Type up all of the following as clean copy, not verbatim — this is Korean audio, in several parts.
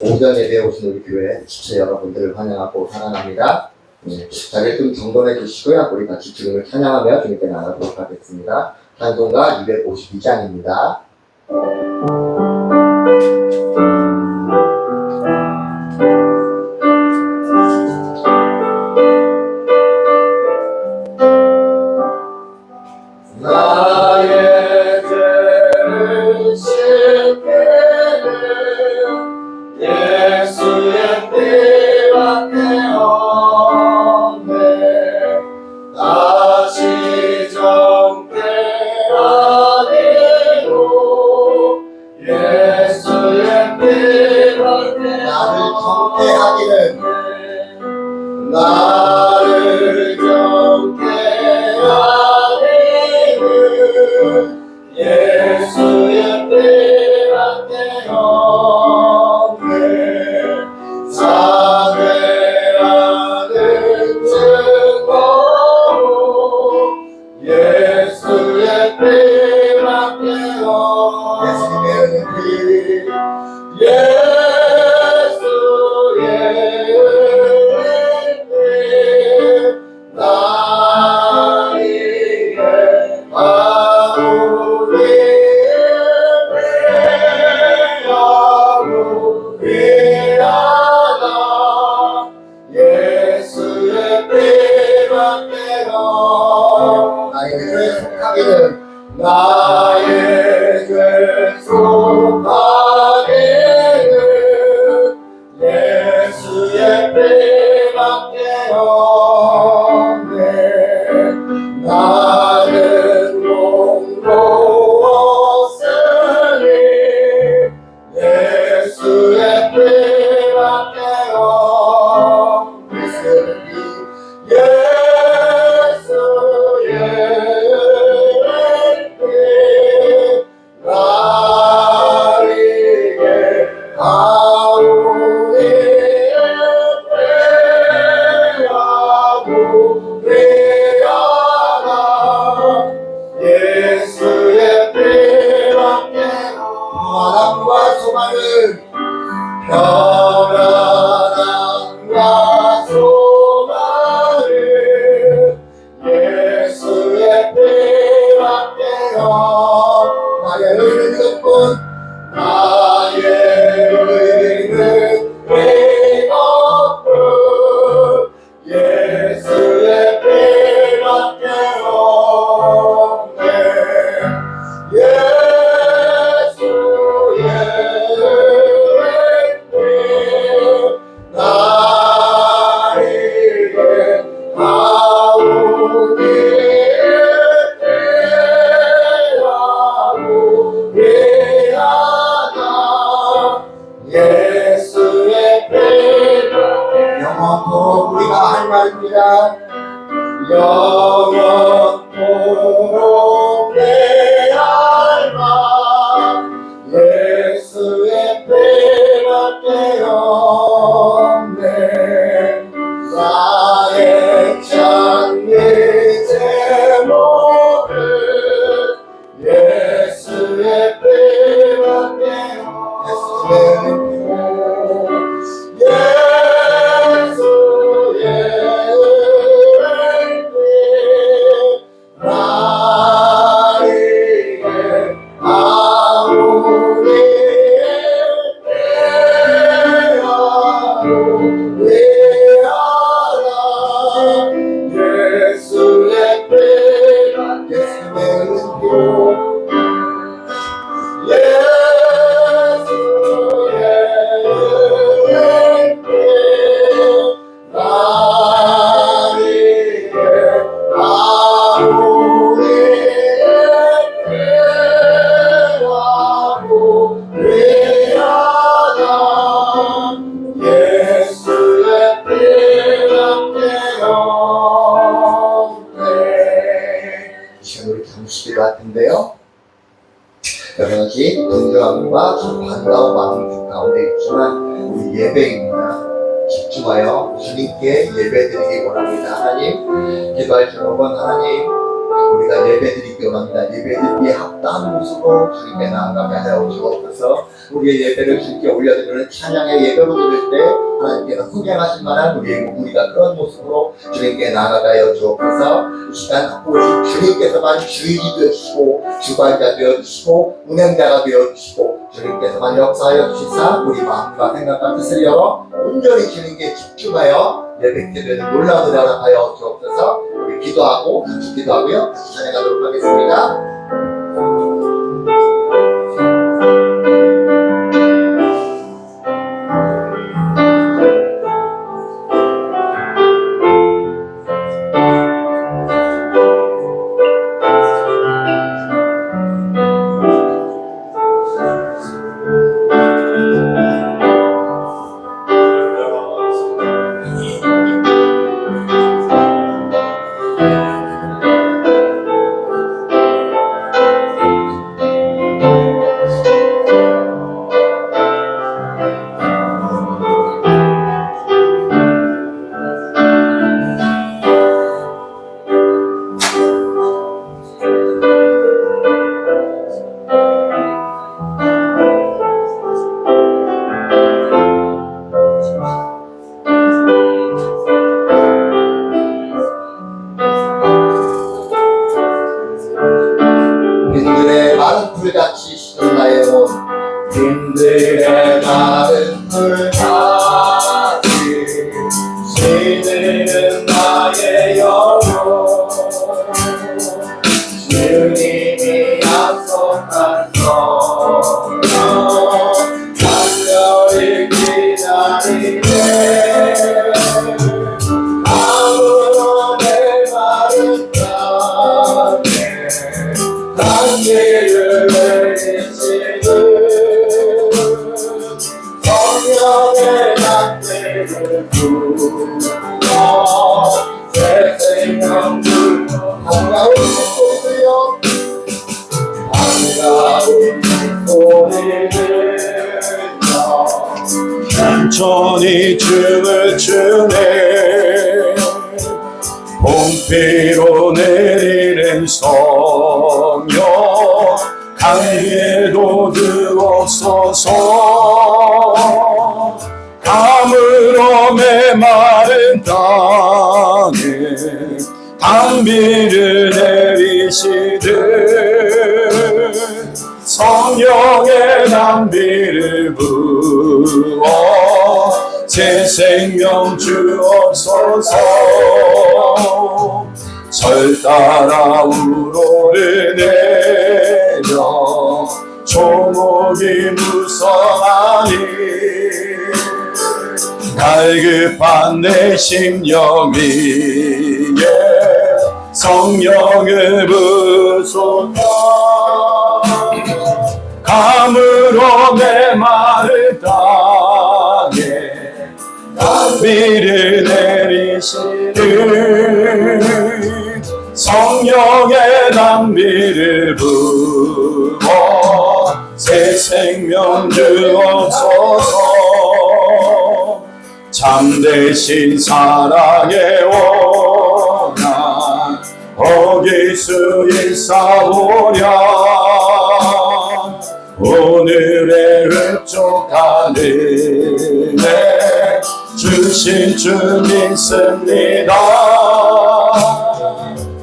오전 예배에 오신 우리 교회 지체 여러분들을 환영하고 사랑합니다. 자리를 좀 정돈해 주시고요. 우리 같이 주님을 찬양하며 주님께 나가도록 하겠습니다. 찬송가 252장입니다. 나를 경계하기는 예수의 뜻밖에 없네. 자매라는 증거로 예수의 뜻밖에 없네. 예수님의 은혜 나의 죄 속하기는 예수의 뜻밖에 없네. 나는 공로없으니 예수의 뜻밖에 없네. 평안과 소망을 예수의 뜻밖에 없네. 나의 의는 이것뿐 나의 의는 이것뿐 예수의 뜻밖에 없네. 영원토록 우리가 할 말입니다. 영원토록 내 할 말 예수의 뜻밖에 없네. 나의 찬미 제목은 예수의 뜻밖에 없네. 같은데요. 여러가지 분주함과 반가운 마음 가운데 있지만 우리 예배입니다. 집중하여 주님께 예배드리기 원합니다. 하나님, 기도할 여러분, 하나님 우리가 예배드리기 원합니다. 예배드리기에 합당한 모습으로 주님께 나아가게 하여 주옵소서. 우리의 예배를 주님께 올려드리는 찬양의 예배로 드릴 때 하나님께서 흥행하실 만한 우리가 그런 모습으로 주님께 나아가여 주옵소서. 이 시간 오직 주님께서만 주인이 되어주시고 주관자 되어주시고 운행자가 되어주시고 주님께서만 역사하여 주시사 우리 마음과 생각과 뜻을 열어 온전히 주님께 집중하여 예배게 되는 놀라운 은혜를 하여 주옵소서. 우리 기도하고 같이 기도하고요 같이 찬양하도록 하겠습니다. 빈들의 마른 풀같이 시든 나의 몸 빈들의 마른 풀같이 시드는 나의 영혼 주님이 약속한 성령 간절히 기다리네 아무런 내 마른 땅에 단계를 내리시는 성령의 단계를 부어 새 생명 주어 한가운 소리여 한가운 소리 들려 천천히 춤을 추네 봄비로 내리는 성령 강에도 들었어서 가물어 메마른 땅에 단비를 내리시듯 성령의 단비를 부어 새 생명 주옵소서 절 따라 우러를 내려 조목이 무성하니 갈급한 내 심령 위에 성령을 부소서 가물어 메마른 땅에 단비를 내리시는 성령의 단비를 부어 새 생명 주옵소서 참되신 사랑의 원한 어길 수 있사오랴 오늘의 흡족한 은혜 주신 주 믿습니다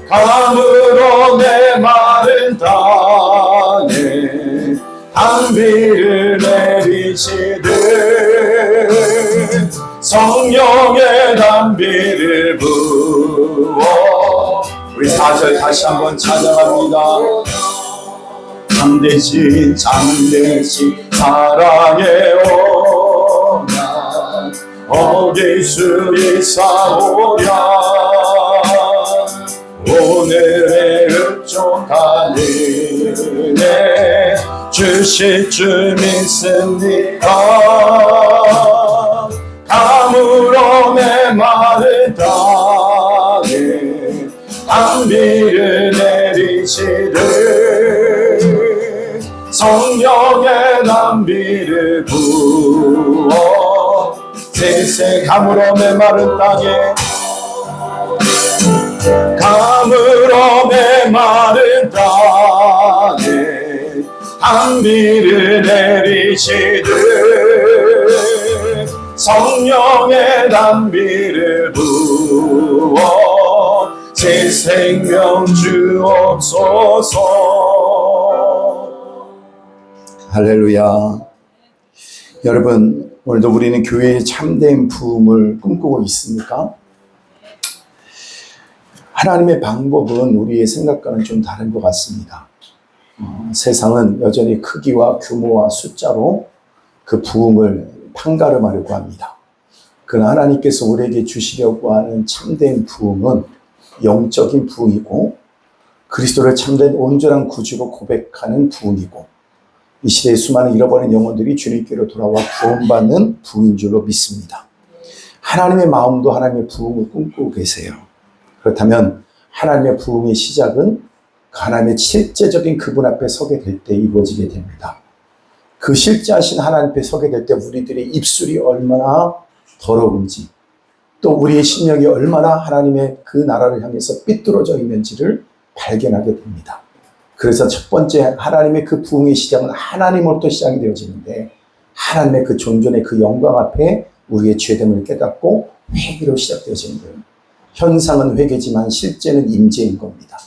가물어 메마른 땅에 단비를 내리시듯 성령의 단비를 부어 우리 4절 다시 한번 찬양합니다. 참되신 사랑의 원한 어길 수 있사오랴 오늘의 흡족한 은혜 주실 줄 믿습니다 가물어 메마른 땅에 단비를 내리시듯 성령의 단비를 부어 세세 가물어 메마른 땅에 가물어 메마른 땅에 단비를 내리시듯 성령의 단비를 부어 새 생명 주옵소서. 할렐루야. 여러분, 오늘도 우리는 교회의 참된 부흥을 꿈꾸고 있습니까? 하나님의 방법은 우리의 생각과는 좀 다른 것 같습니다. 세상은 여전히 크기와 규모와 숫자로 그 부흥을 판가름하려고 합니다. 그러나 하나님께서 우리에게 주시려고 하는 참된 부흥은 영적인 부흥이고 그리스도를 참된 온전한 구주로 고백하는 부흥이고 이 시대의 수많은 잃어버린 영혼들이 주님께로 돌아와 구원받는 부흥인 줄로 믿습니다. 하나님의 마음도 하나님의 부흥을 꿈꾸고 계세요. 그렇다면 하나님의 부흥의 시작은 하나님의 실제적인 그분 앞에 서게 될 때 이루어지게 됩니다. 그 실제하신 하나님 앞에 서게 될 때 우리들의 입술이 얼마나 더러운지 또 우리의 심령이 얼마나 하나님의 그 나라를 향해서 삐뚤어져 있는지를 발견하게 됩니다. 그래서 첫 번째 하나님의 그 부흥의 시작은 하나님으로부터 시작이 되어지는데 하나님의 그 존존의 그 영광 앞에 우리의 죄됨을 깨닫고 회개로 시작되어지는 거예요. 현상은 회개지만 실제는 임재인 겁니다.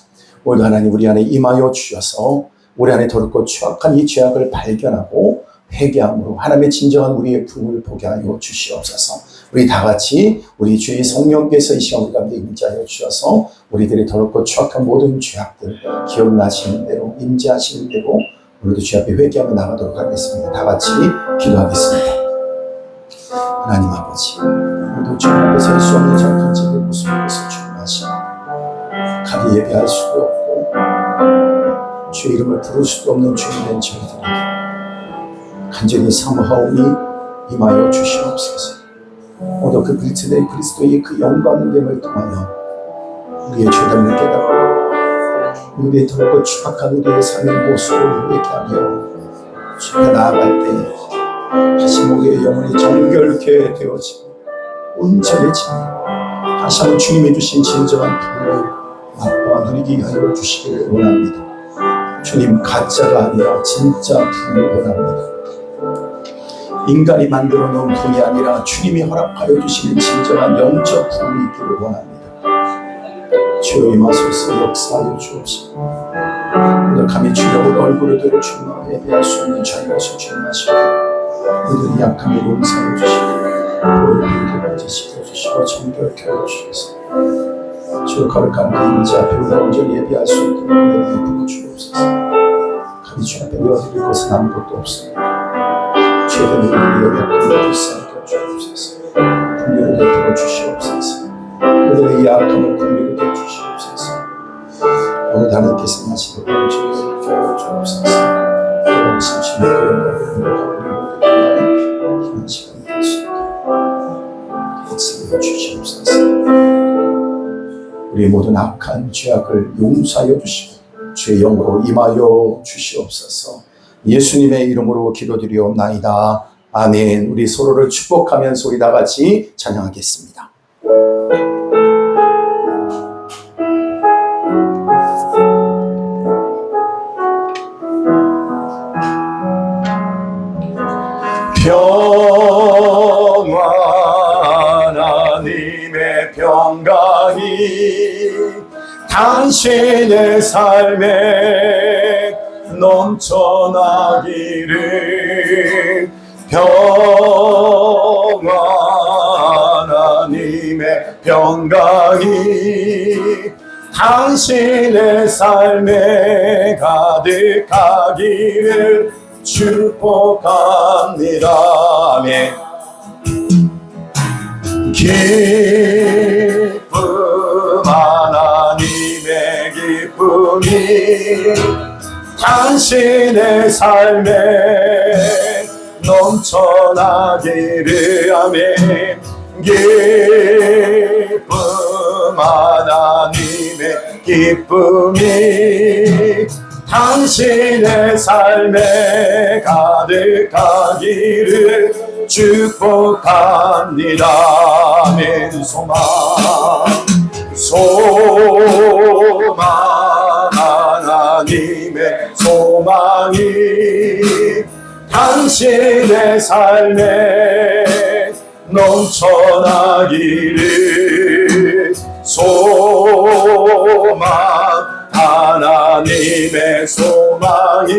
오늘도 하나님 우리 안에 임하여 주셔서 우리 안에 더럽고 추악한 이 죄악을 발견하고 회개함으로 하나님의 진정한 우리의 부흥을 보게 하여 주시옵소서. 우리 다 같이 우리 주의 성령께서 이 시간 우리 가운데 임재하여 주셔서 우리들의 더럽고 추악한 모든 죄악들 기억나시는 대로 임재하시는 대로 오늘도 주 앞에 회개하며 나가도록 하겠습니다. 다 같이 기도하겠습니다. 하나님 아버지, 오늘도 주 앞에 설 수 없는 작은 집의 모습에서 주님하십니다. 가게 예배할 수도 없고 주의 이름을 부를 수도 없는 주님된 저희들에게 간절히 사모하오니 임하여 주시옵소서. 오늘 그 그리스도의 그 영광됨을 통하여 우리의 죄됨을 깨닫고 우리의 더럽고 추악한 우리의 삶의 모습을 회개하며 주께 나아갈 때 다시 우리의 영혼이 정결케 되어지고 온전해지고 다시 한번 주님이 주신 진정한 부흥을 맛보아 누리게 하여 주시기를 원합니다. 주님, 가짜가 아니라 진짜 부흥을 원합니다. 인간이 만들어 놓은 부흥이 아니라 주님이 허락하여 주시는 진정한 영적 부흥이 있기를 원합니다. 주여 임하소서. 역사하여 주옵시고 오늘 감히 주여 얼굴을 들어 주님 앞에 예배할 수 없는 저희로서 주님하시고 우리들의 약함을 용서해 주시고 오늘 가지시켜 주시고 정결케 하여 주셔서 주여 거룩한 그 임재 앞에 우리가 온전히 예배할 수 있도록 은혜를 부어 주옵소서. 감히 주 앞에 내어드릴 것은 아무것도 없습니다. 죄된 우리의 약함을 불쌍히 주옵소서. 분별을 베풀어 주시옵소서. 우리의 약함을 분별을 베풀어 주시옵소서. 오늘 하나님께서 하시는 주님을 주여 주옵소서. 여러분 신심을 고용하고 이런 시간이 될 수 있도록 역사하여 주시옵소서. 우리 모든 악한 죄악을 용서하여 주시고 주의 영으로 임하여 주시옵소서. 예수님의 이름으로 기도드리옵나이다. 아멘. 우리 서로를 축복하면서 우리 다 같이 찬양하겠습니다. 평안 하나님의 평강이 당신의 삶에 넘쳐나기를. 평안 하나님의 평강이 당신의 삶에 가득하기를 축복합니다. 아멘. 기쁨 하나님의 기쁨이 당신의 삶에 넘쳐나기를. 아멘. 기쁨 하나님의 기쁨이 당신의 삶에 가득하기를 축복합니다. 아멘. 소망 하나님의 소망이 당신의 삶에 넘쳐나기를 소망, 하나님의 소망이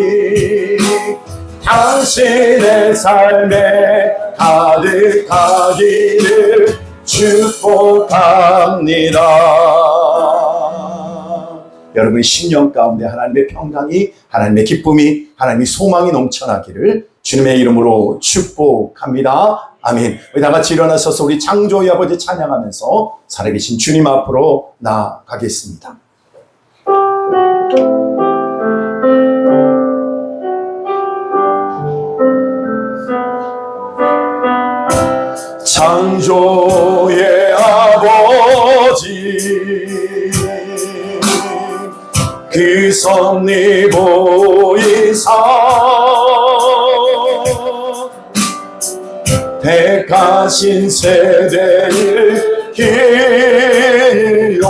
당신의 삶에 가득하기를 축복합니다. 여러분의 심령 가운데 하나님의 평강이, 하나님의 기쁨이, 하나님의 소망이 넘쳐나기를 주님의 이름으로 축복합니다. 아멘. 우리 다 같이 일어나서서 우리 창조의 아버지 찬양하면서 살아계신 주님 앞으로 나아가겠습니다. 창조의 아버지, 그 섭리 보이사 택하신 세대를 길러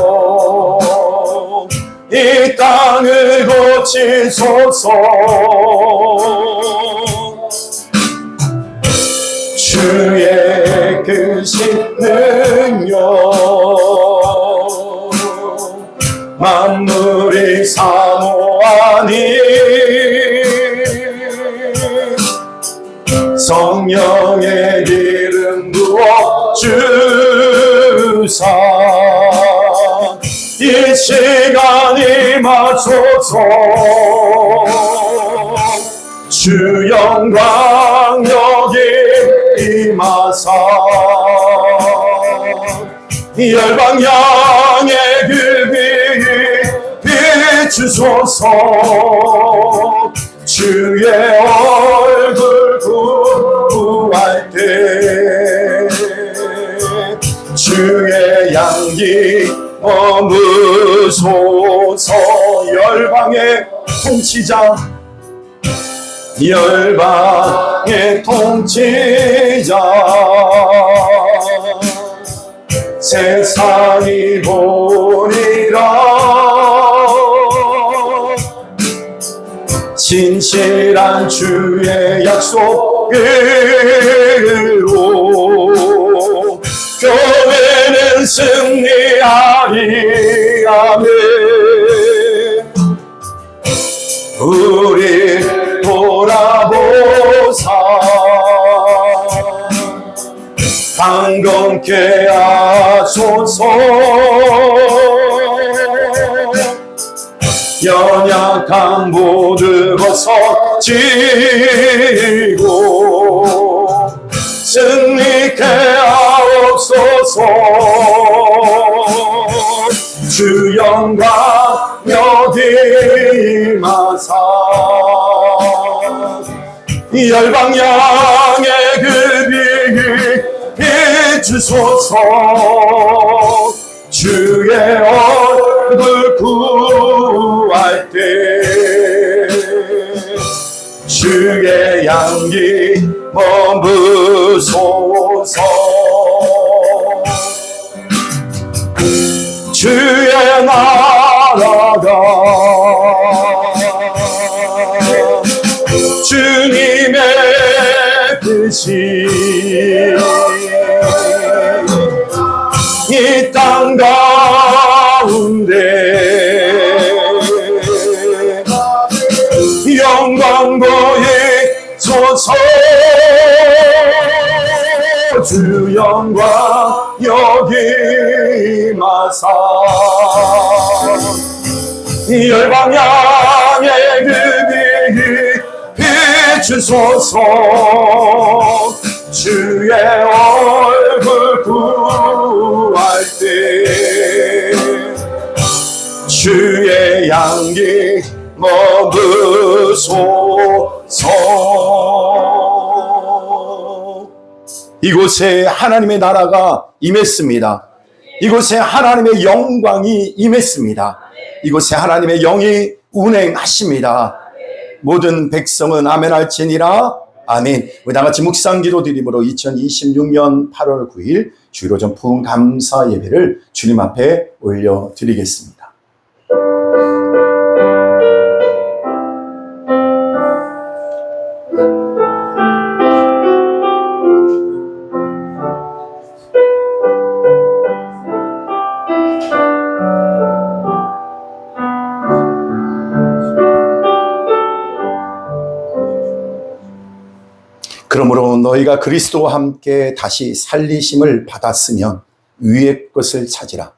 이 땅을 고치소서. 주의 크신 능력 만물이 사모하니 성령의 기름 부어 주사 이 시간이 맞춰서 주 영광 여기 임하사 열방 양의 그 빛 비추소서. 주의 얼굴 구할 때 주의 양기 머무소서. 열방의 통치자, 열방의 통치자, 세상이 보리라. 진실한 주의 약속으로 교회는 승리하리. 아멘. 우리 돌아보사 강건케 하소서. 연약한 모두 벗어지고 승리케 하옵소서. 주 영광 여기 임하사 열방 양의 그 빛 비추소서. 주의 얼굴 구할 때 주의 양기 머무소서. 주의 나라가 주님의 뜻이 이 땅 가운데 영광 보이소서. 주 영광 여기 임하사 열방 양의 그 빛 비추소서. 주의 얼굴 구할 때 주의 양기 머무소서. 이곳에 하나님의 나라가 임했습니다. 이곳에 하나님의 영광이 임했습니다. 이곳에 하나님의 영이 운행하십니다. 모든 백성은 아멘 할지니라. 아멘. 우리 다 같이 묵상기도 드림으로 2026년 8월 9일 주일오 전품 감사 예배를 주님 앞에 올려드리겠습니다. 그러므로 너희가 그리스도와 함께 다시 살리심을 받았으면 위의 것을 찾으라.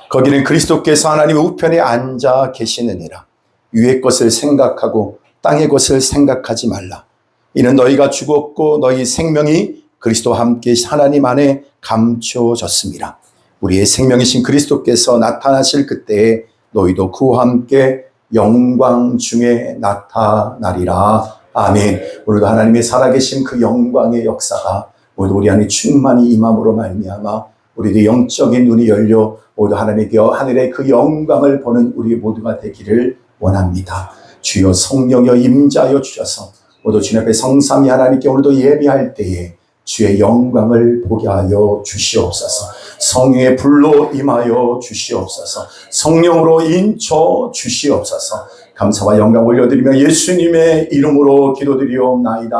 거기는 그리스도께서 하나님의 우편에 앉아 계시느니라. 위의 것을 생각하고 땅의 것을 생각하지 말라. 이는 너희가 죽었고 너희 생명이 그리스도와 함께 하나님 안에 감춰졌습니다. 우리의 생명이신 그리스도께서 나타나실 그때에 너희도 그와 함께 영광 중에 나타나리라. 아멘. 오늘도 하나님의 살아계신 그 영광의 역사가 모두 우리 안에 충만히 임함으로 말미암아 우리의 영적인 눈이 열려 모두 하늘의 그 영광을 보는 우리 모두가 되기를 원합니다. 주여 성령여 임자여 주셔서 모두 주님 앞에 성삼위 하나님께 오늘도 예배할 때에 주의 영광을 보게 하여 주시옵소서. 성령의 불로 임하여 주시옵소서. 성령으로 인쳐 주시옵소서. 감사와 영광 올려드리며 예수님의 이름으로 기도드리옵나이다.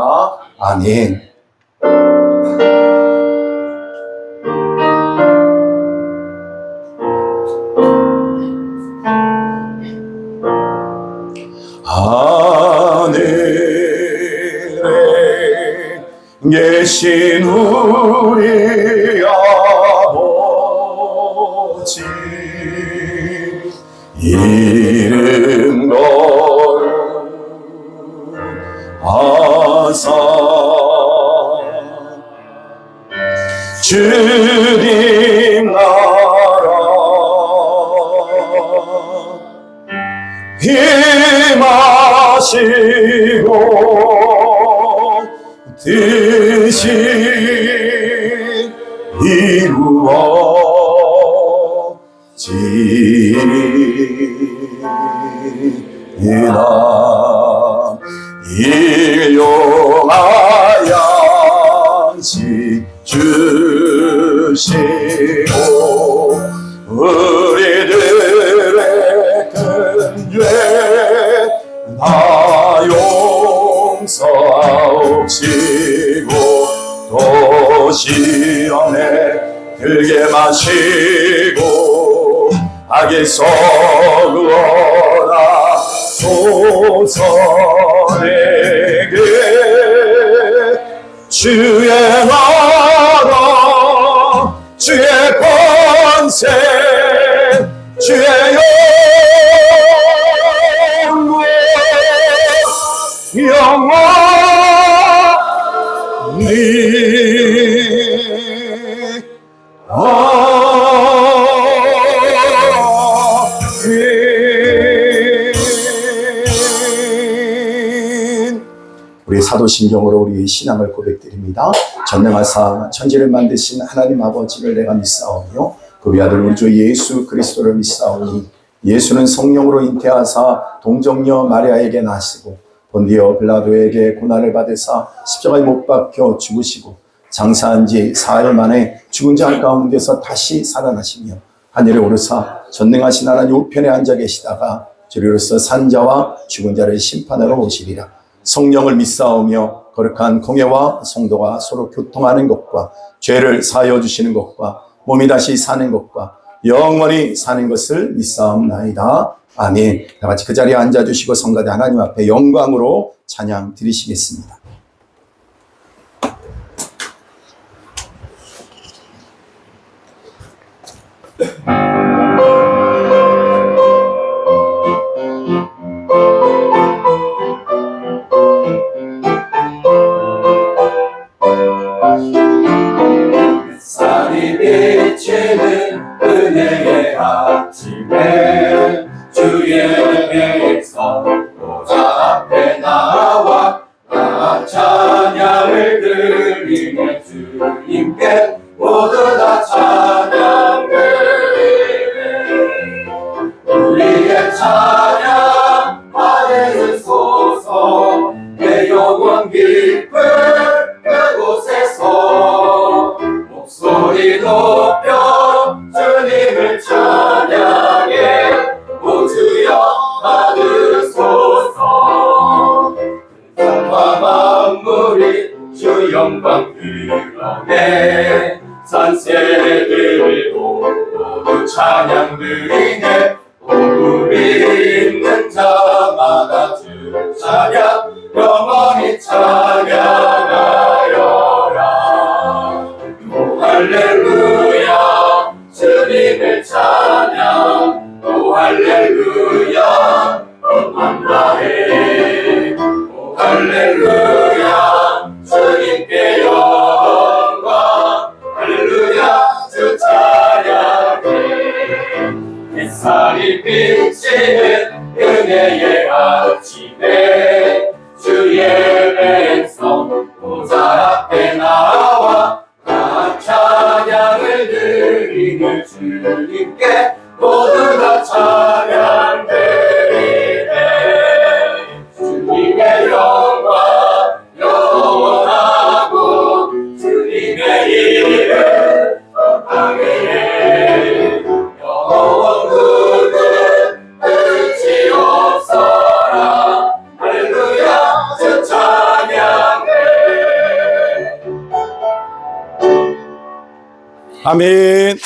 아멘. 하늘에 계신 우리 아버지 이름 거룩하사 주님 나라 임하시고 뜻이 이루어지리라. 일용하여 주시고 우리들의 큰 죄 다 용서하옵시고 또 시험에 들게 마시고 악에서 구원하소서. 내게 주의 나라 주의 권세 주의 영원히 아멘. 우리 사도신경으로 우리 신앙을 고백드립니다. 전능하사 천지를 만드신 하나님 아버지를 내가 믿사오며 그 아들 우리 주 예수 그리스도를 믿사오니 예수는 성령으로 잉태하사 동정녀 마리아에게 나시고 본디오 빌라도에게 고난을 받으사 십자가에 못 박혀 죽으시고 장사한 지 4일 만에 죽은 자 가운데서 다시 살아나시며 하늘에 오르사 전능하신 하나님 우편에 앉아 계시다가 저리로서 산자와 죽은 자를 심판하러 오시리라. 성령을 믿사오며 거룩한 공예와 성도가 서로 교통하는 것과 죄를 사하여 주시는 것과 몸이 다시 사는 것과 영원히 사는 것을 믿사옵나이다. 아멘. 다 같이 그 자리에 앉아주시고 성가대 하나님 앞에 영광으로 찬양 드리시겠습니다. 햇살이 비치는 은혜의 아침에 주의 백성 보좌 앞에 나와 찬양을 드리며 주님께 모두 다 찬양 드리네. 우리의 찬양 받으소서. 내 영원 깊은 그곳에서 목소리 높여 주님을 찬양해. 오 주여 받으소서. 산과 만물이 주 영광 드러내. 산새들도 모두 찬양 드리네. 복음이 있는 자마다 주 찬양 영원히 찬양하여 할렐루야 주님을 찬양 오 할렐루야 감사해 오 할렐루야 주님께 영광 할렐루야 주 찬양해 햇살이 비치는 은혜의 아침에 주의 백성 보좌 앞에 나와 각 찬양을 드리는 주님께 모두 다 찬양 드리네 주님의 영광 영원하고 주님의 이름 땅 위에 영원 그는 끝이 없어라 할렐루야 주 찬양해 아멘.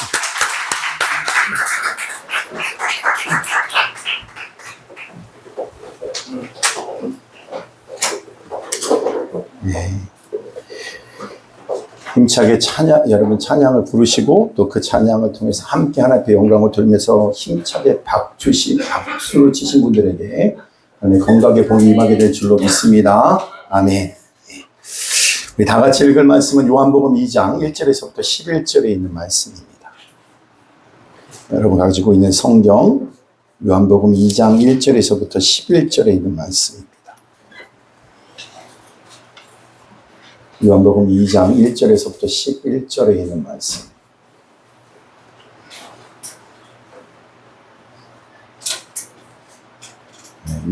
힘차게 여러분 찬양을 부르시고 또 그 찬양을 통해서 함께 하나님의 영광을 돌면서 힘차게 박수를 치신 분들에게 건강의 복이 임하게 될 줄로 믿습니다. 아멘. 우리 다 같이 읽을 말씀은 요한복음 2장 1절에서부터 11절에 있는 말씀입니다. 여러분 가지고 있는 성경 요한복음 2장 1절에서부터 11절에 있는 말씀입니다. 요한복음 2장 1절에서부터 11절에 있는 말씀.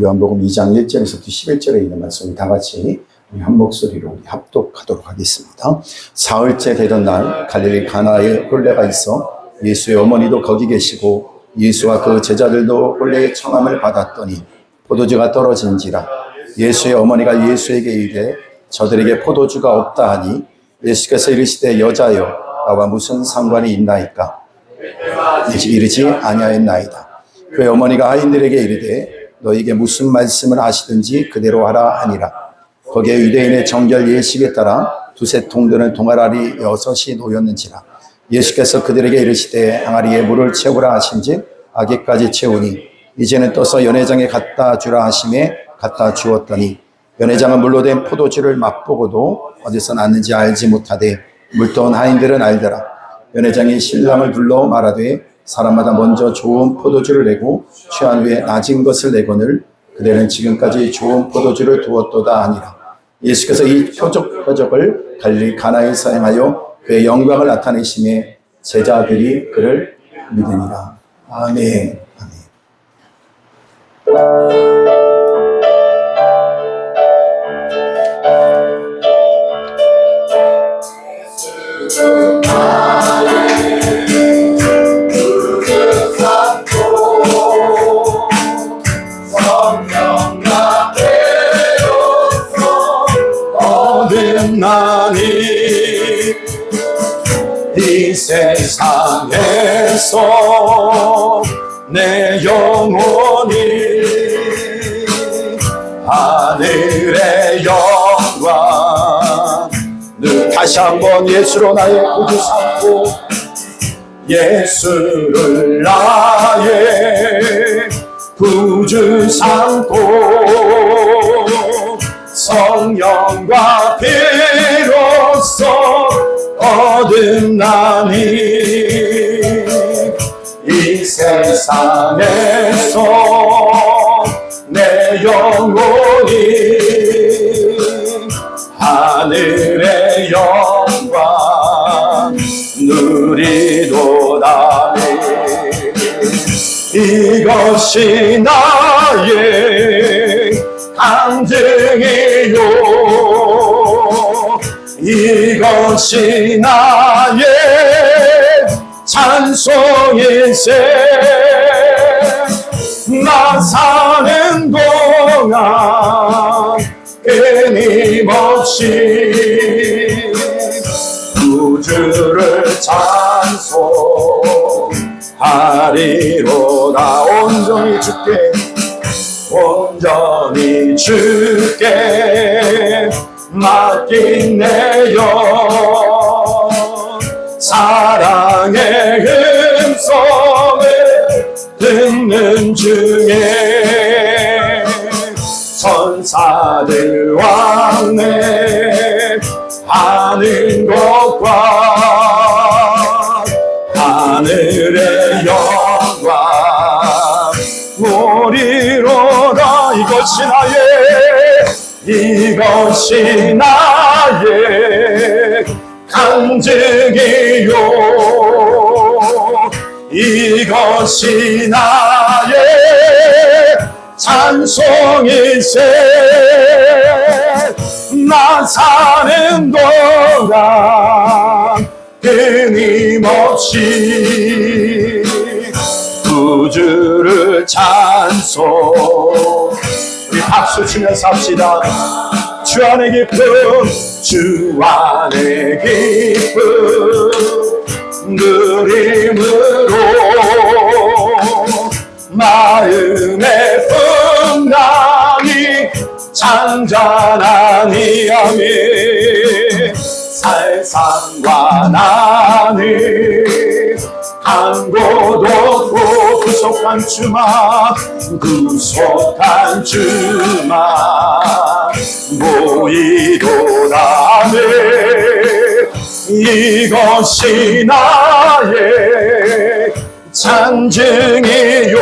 요한복음 2장 1절에서부터 11절에 있는 말씀 다 같이 한 목소리로 합독하도록 하겠습니다. 사흘째 되던 날 갈릴리 가나에 혼례가 있어 예수의 어머니도 거기 계시고 예수와 그 제자들도 혼례의 청함을 받았더니 포도주가 떨어진지라 예수의 어머니가 예수에게 이르되 저들에게 포도주가 없다 하니 예수께서 이르시되 여자여 나와 무슨 상관이 있나이까 이르지 아니하였나이다. 그의 어머니가 아이들에게 이르되 너에게 무슨 말씀을 하시든지 그대로 하라 하니라. 거기에 유대인의 정결 예식에 따라 두세 통드는 동아리 6이 놓였는지라. 예수께서 그들에게 이르시되 항아리에 물을 채우라 하신즉 아기까지 채우니 이제는 떠서 연회장에 갖다 주라 하심에 갖다 주었더니 연회장은 물로 된 포도주를 맛보고도 어디서 났는지 알지 못하되 물떠온 하인들은 알더라. 연회장이 신랑을 불러 말하되 사람마다 먼저 좋은 포도주를 내고 취한 후에 낮은 것을 내거늘 그대는 지금까지 좋은 포도주를 두었도다 하니라. 예수께서 이 표적을 갈릴리 가나에서 행하여 그의 영광을 나타내심에 제자들이 그를 믿으니라. 아멘. 아멘. 나니 이 세상에서 내 영혼이 하늘의 영광 다시 한번 예수로 나의 구주 삼고 예수를 나의 구주 삼고 성령과 피로써 거듭나니 이 세상에서 내 영혼이 하늘의 영광 누리도다. 이것이 나의 간증이요 이것이 나의 찬송일세. 나 사는 동안 끊임없이 구주를 찬송하리로다. 온전히 주께 맡긴 내 영 사랑의 음성을 듣는 중에 천사들 왕래 하는 것과 하늘의 영광 우리로다. 이것이 나의 간증이요, 이것이 나의 찬송이세. 나 사는 동안 끊임없이 구주를 찬송. 우리 박수 치면서 합시다. 주 안의 기쁨, 주 안의 기쁨, 누림으로 마음의 풍랑이 잔잔하니. 아멘. 세상과 나는 강고 높고 구속한 주만, 구속한 주만 보이도다네. 이것이 나의 찬증이요,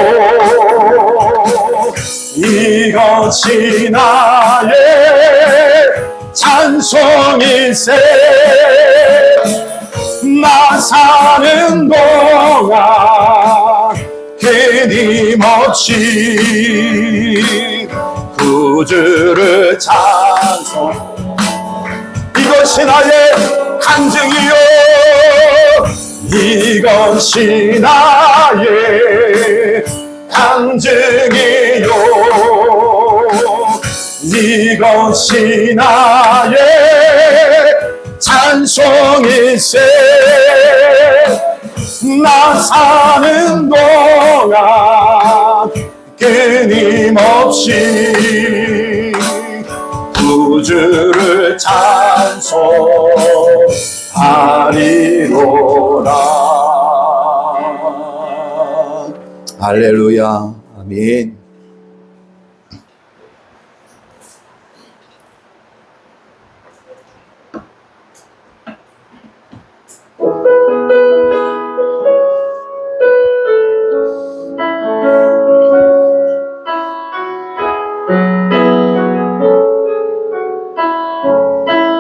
이것이 나의 찬송이세. 나 사는 동안 끊임없이 구주를 찬송. 이것이 나의 간증이요, 이것이 나의 간증이요, 이것이 나의 찬송이세. 나 사는 동안 끊임없이 구주를 찬송하리로라. 할렐루야. 아멘.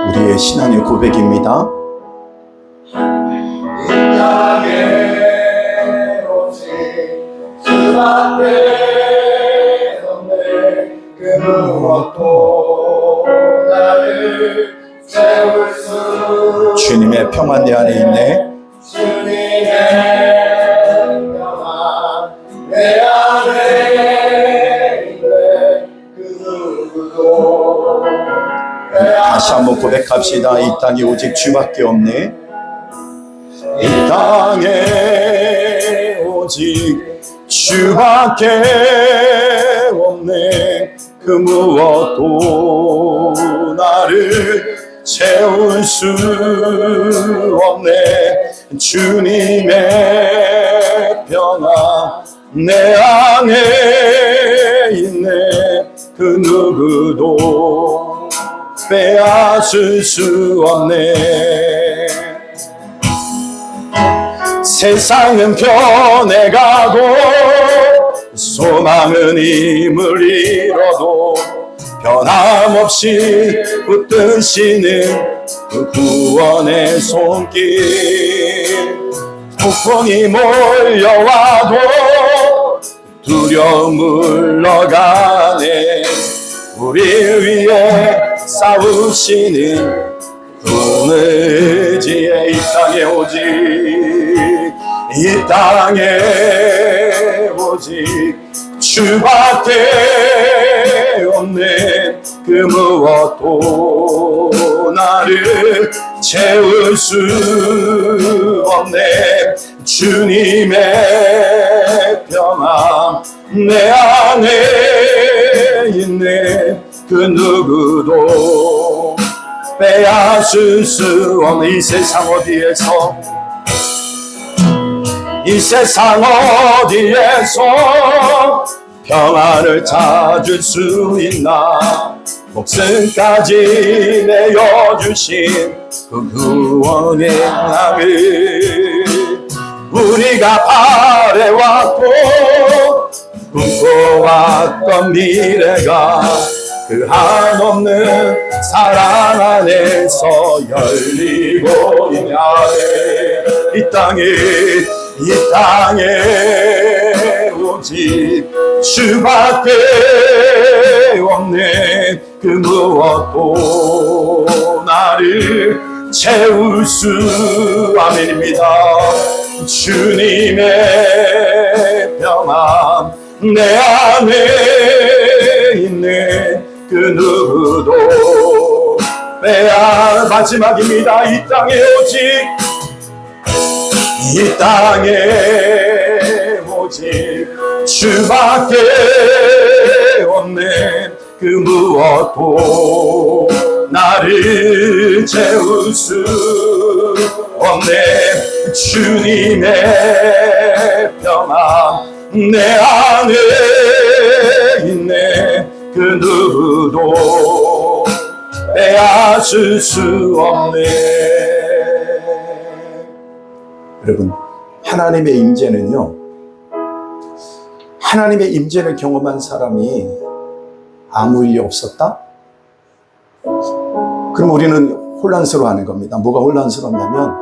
우리의 신앙의 고백입니다. 이 땅에 오직 주밖에 없네. 그 무엇도 나를 채울 수. 주님의 평안 내 안에 있네. 주님의 평안 내 안에 있네. 그 누구도. 다시 한번 고백합시다. 이 땅에 오직 주밖에 없네. 이 땅에 오직 주밖에 없네. 그 무엇도 나를 채울 수 없네. 주님의 평안 내 안에 있네. 그 누구도 빼앗을 수 없네. 세상은 변해가고 소망은 힘을 잃어도 변함없이 붙드시는 그 구원의 손길. 폭풍이 몰려와도 두려움 물러가네. 우리 위해 싸우시는 의지에 이 땅에 오직, 이 땅에 오직 주밖에 없네. 그 무엇도 나를 채울 수 없네. 주님의 평안 내 안에 있네. 그 누구도 빼앗을 수 없는 이 세상 어디에서 이 세상 어디에서 평안을 찾을 수 있나. 목숨까지 내어주신 그 구원의 나를 우리가 바래왔고 꿈꿔왔던 미래가 그 한없는 사랑 안에서 열리고 있냐. 이 땅에 오직 주밖에 없네. 그 무엇도 나를 채울 수. 아멘입니다. 주님의 평안 내 안에 있네. 그 누구도 빼앗. 마지막입니다. 이 땅에 오직 주밖에 없네. 그 무엇도 나를 채울 수 없네. 주님의 평안 내 안에 있네. 그 누구도 빼앗을 수 없네. 여러분, 하나님의 임재는요, 하나님의 임재를 경험한 사람이 아무 일이 없었다? 그럼 우리는 혼란스러워하는 겁니다. 뭐가 혼란스럽냐면,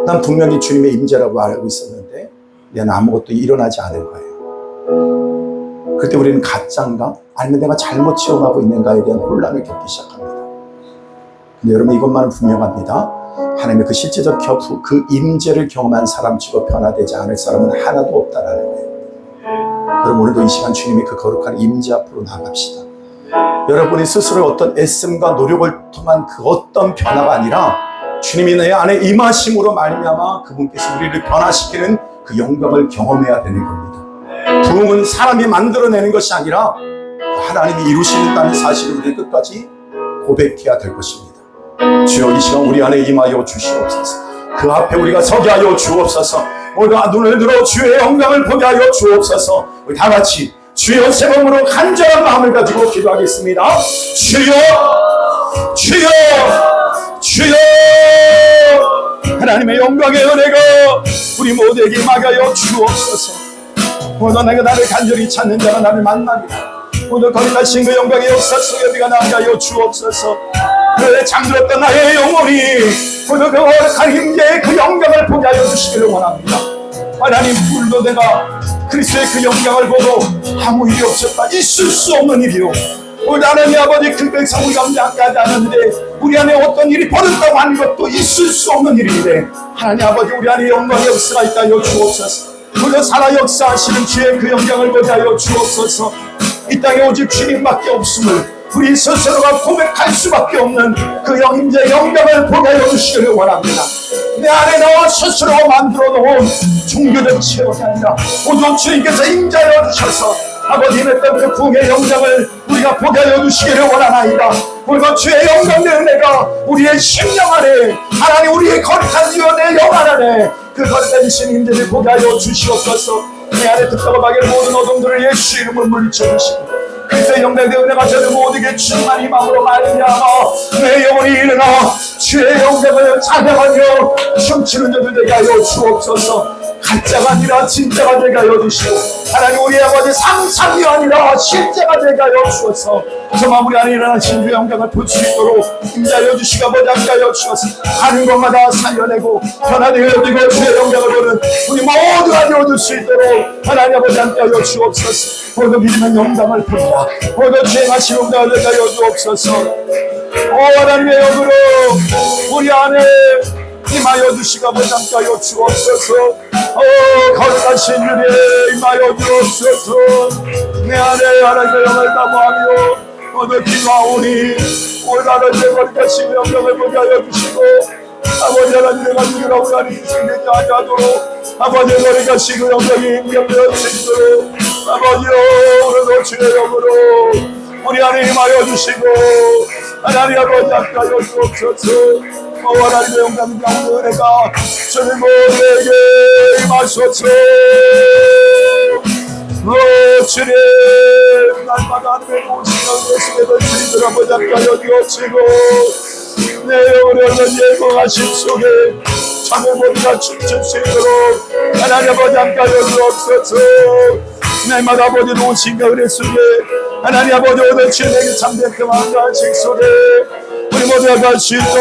난 분명히 주님의 임재라고 알고 있었는데 내가 아무것도 일어나지 않은 거예요. 그때 우리는 가짜인가? 아니면 내가 잘못 체험하고 있는가에 대한 혼란을 겪기 시작합니다. 근데 여러분, 이것만은 분명합니다. 하나님의 그 실제적 그 임재를 경험한 사람 치고 변화되지 않을 사람은 하나도 없다라는 거예요. 여러분, 오늘도 이 시간 주님의 그 거룩한 임재 앞으로 나갑시다. 여러분이 스스로 어떤 애씀과 노력을 통한 그 어떤 변화가 아니라 주님이 내 안에 임하심으로 말미암아 그분께서 우리를 변화시키는 그 영광을 경험해야 되는 겁니다. 부흥은 사람이 만들어내는 것이 아니라 하나님이 이루신다는 사실을 우리 끝까지 고백해야 될 것입니다. 주여, 이 시간 우리 안에 임하여 주시옵소서. 그 앞에 우리가 서게 하여 주옵소서. 우리가 눈을 들어 주의 영광을 보게 하여 주옵소서. 우리 다 같이 주여 세 번으로 간절한 마음을 가지고 기도하겠습니다. 주여, 주여, 주여. 하나님의 영광의 은혜가 우리 모두에게 임하여 주옵소서. 오늘 내가 나를 간절히 찾는 자가 나를 만납니다. 오늘 거룩하신 그 영광의 역사 속에 우리가 나게 하여 주옵소서. 그의 잠들었던 나의 영혼이 오늘 그 거룩한 임재의 그 영광을 보게 하여 주시기를 원합니다. 하나님, 물도 내가 그리스도의 그 영광을 보고 아무 일이 없었다, 있을 수 없는 일이요. 오늘 하나님 아버지, 그 백성 우리가 함께하지 않았는데 우리 안에 어떤 일이 벌어졌다고 하는 것도 있을 수 없는 일인데, 하나님 아버지, 우리 안에 영광의 역사가 있다 하여 주옵소서. 오늘 살아 역사하시는 주의 그 영광을 보게 하여 주옵소서. 이 땅에 오직 주님밖에 없음을 우리 스스로가 고백할 수밖에 없는 그 임재의 영광을 보게 하여 주시기를 원합니다. 내 안에 나와 스스로 만들어 놓은 종교적 체험이 아니라 오직 주님께서 임재하여 주셔서 아버지의 어떤 그 부흥의 영광을 우리가 보게 하여 주시기를 원하나이다. 오늘 주의 영광의 은혜가 우리의 심령 안에, 하나님 우리의 거룩한 유언의 영안 안에 그 거룩한 신 임재를 보게 하여 주시옵소서. 내 안에 득덕하게 모든 어둠들을 예수 이름으로 물리쳐주시고 그리스도의 영광의 은혜가 저를 모두에게 충만히 마음으로 말미암아 내 영혼이 일어나 주의 영광을 찬양하며 춤추는 자들 되게 하여 주옵소서. 가짜가 아니라 진짜가 되게 하여 주시고, 하나님 우리 아버지 상상이 아니라 실제가 되게 하여 주셔서 저 마무리 안에 일어나신 주의 영광을 볼 수 있도록 임자하여 주시고 아버지 함께하여 주셔서 가는 곳마다 살려내고 변화되어지고 주의 영광을 보는 우리 모두가 되어줄 수 있도록 하나님 아버지 함께하여 주옵소서. 모두 믿으면 영광을 보리라. 모두 주행하신 영광을 되게 하여 주옵소서. 오 하나님의 영으로 우리 안에 임하여 주시고 아버지 함께하여 주옵소서. 거룩하신 주님 임하여 주옵소서. 내 안에 하나님의 영을 담아하며 모두 기도하오니 오늘 하나님의 거룩하신 영광을 보게 하여 주시고 아버지 하나님 내가 누구라 우리 안에 인생되지 아니하도록 아버지 거룩하신 그 영광이 임명되어 주시도록 아버지여 오늘도 주의 영으로 우리 안에 임하여 주시고 하나님 아버지 함께하여 주옵소서. 하나님의 영광과 은혜가 저희 모두에게 임하소서. 주님 날마다 하늘의 오시는 예수님을 주님들 아버지 앞에 여기오시고 내 영혼의 예고하신 속에 참을 모두가 춤출 수 있도록 하나님 아버지 앞에 여기옵소서. 날마다 아버지 오신가 은혜속에 하나님 아버지 오늘 주님에게 참된 평안과 안식 속에 우리 모두가 갈 수 있도록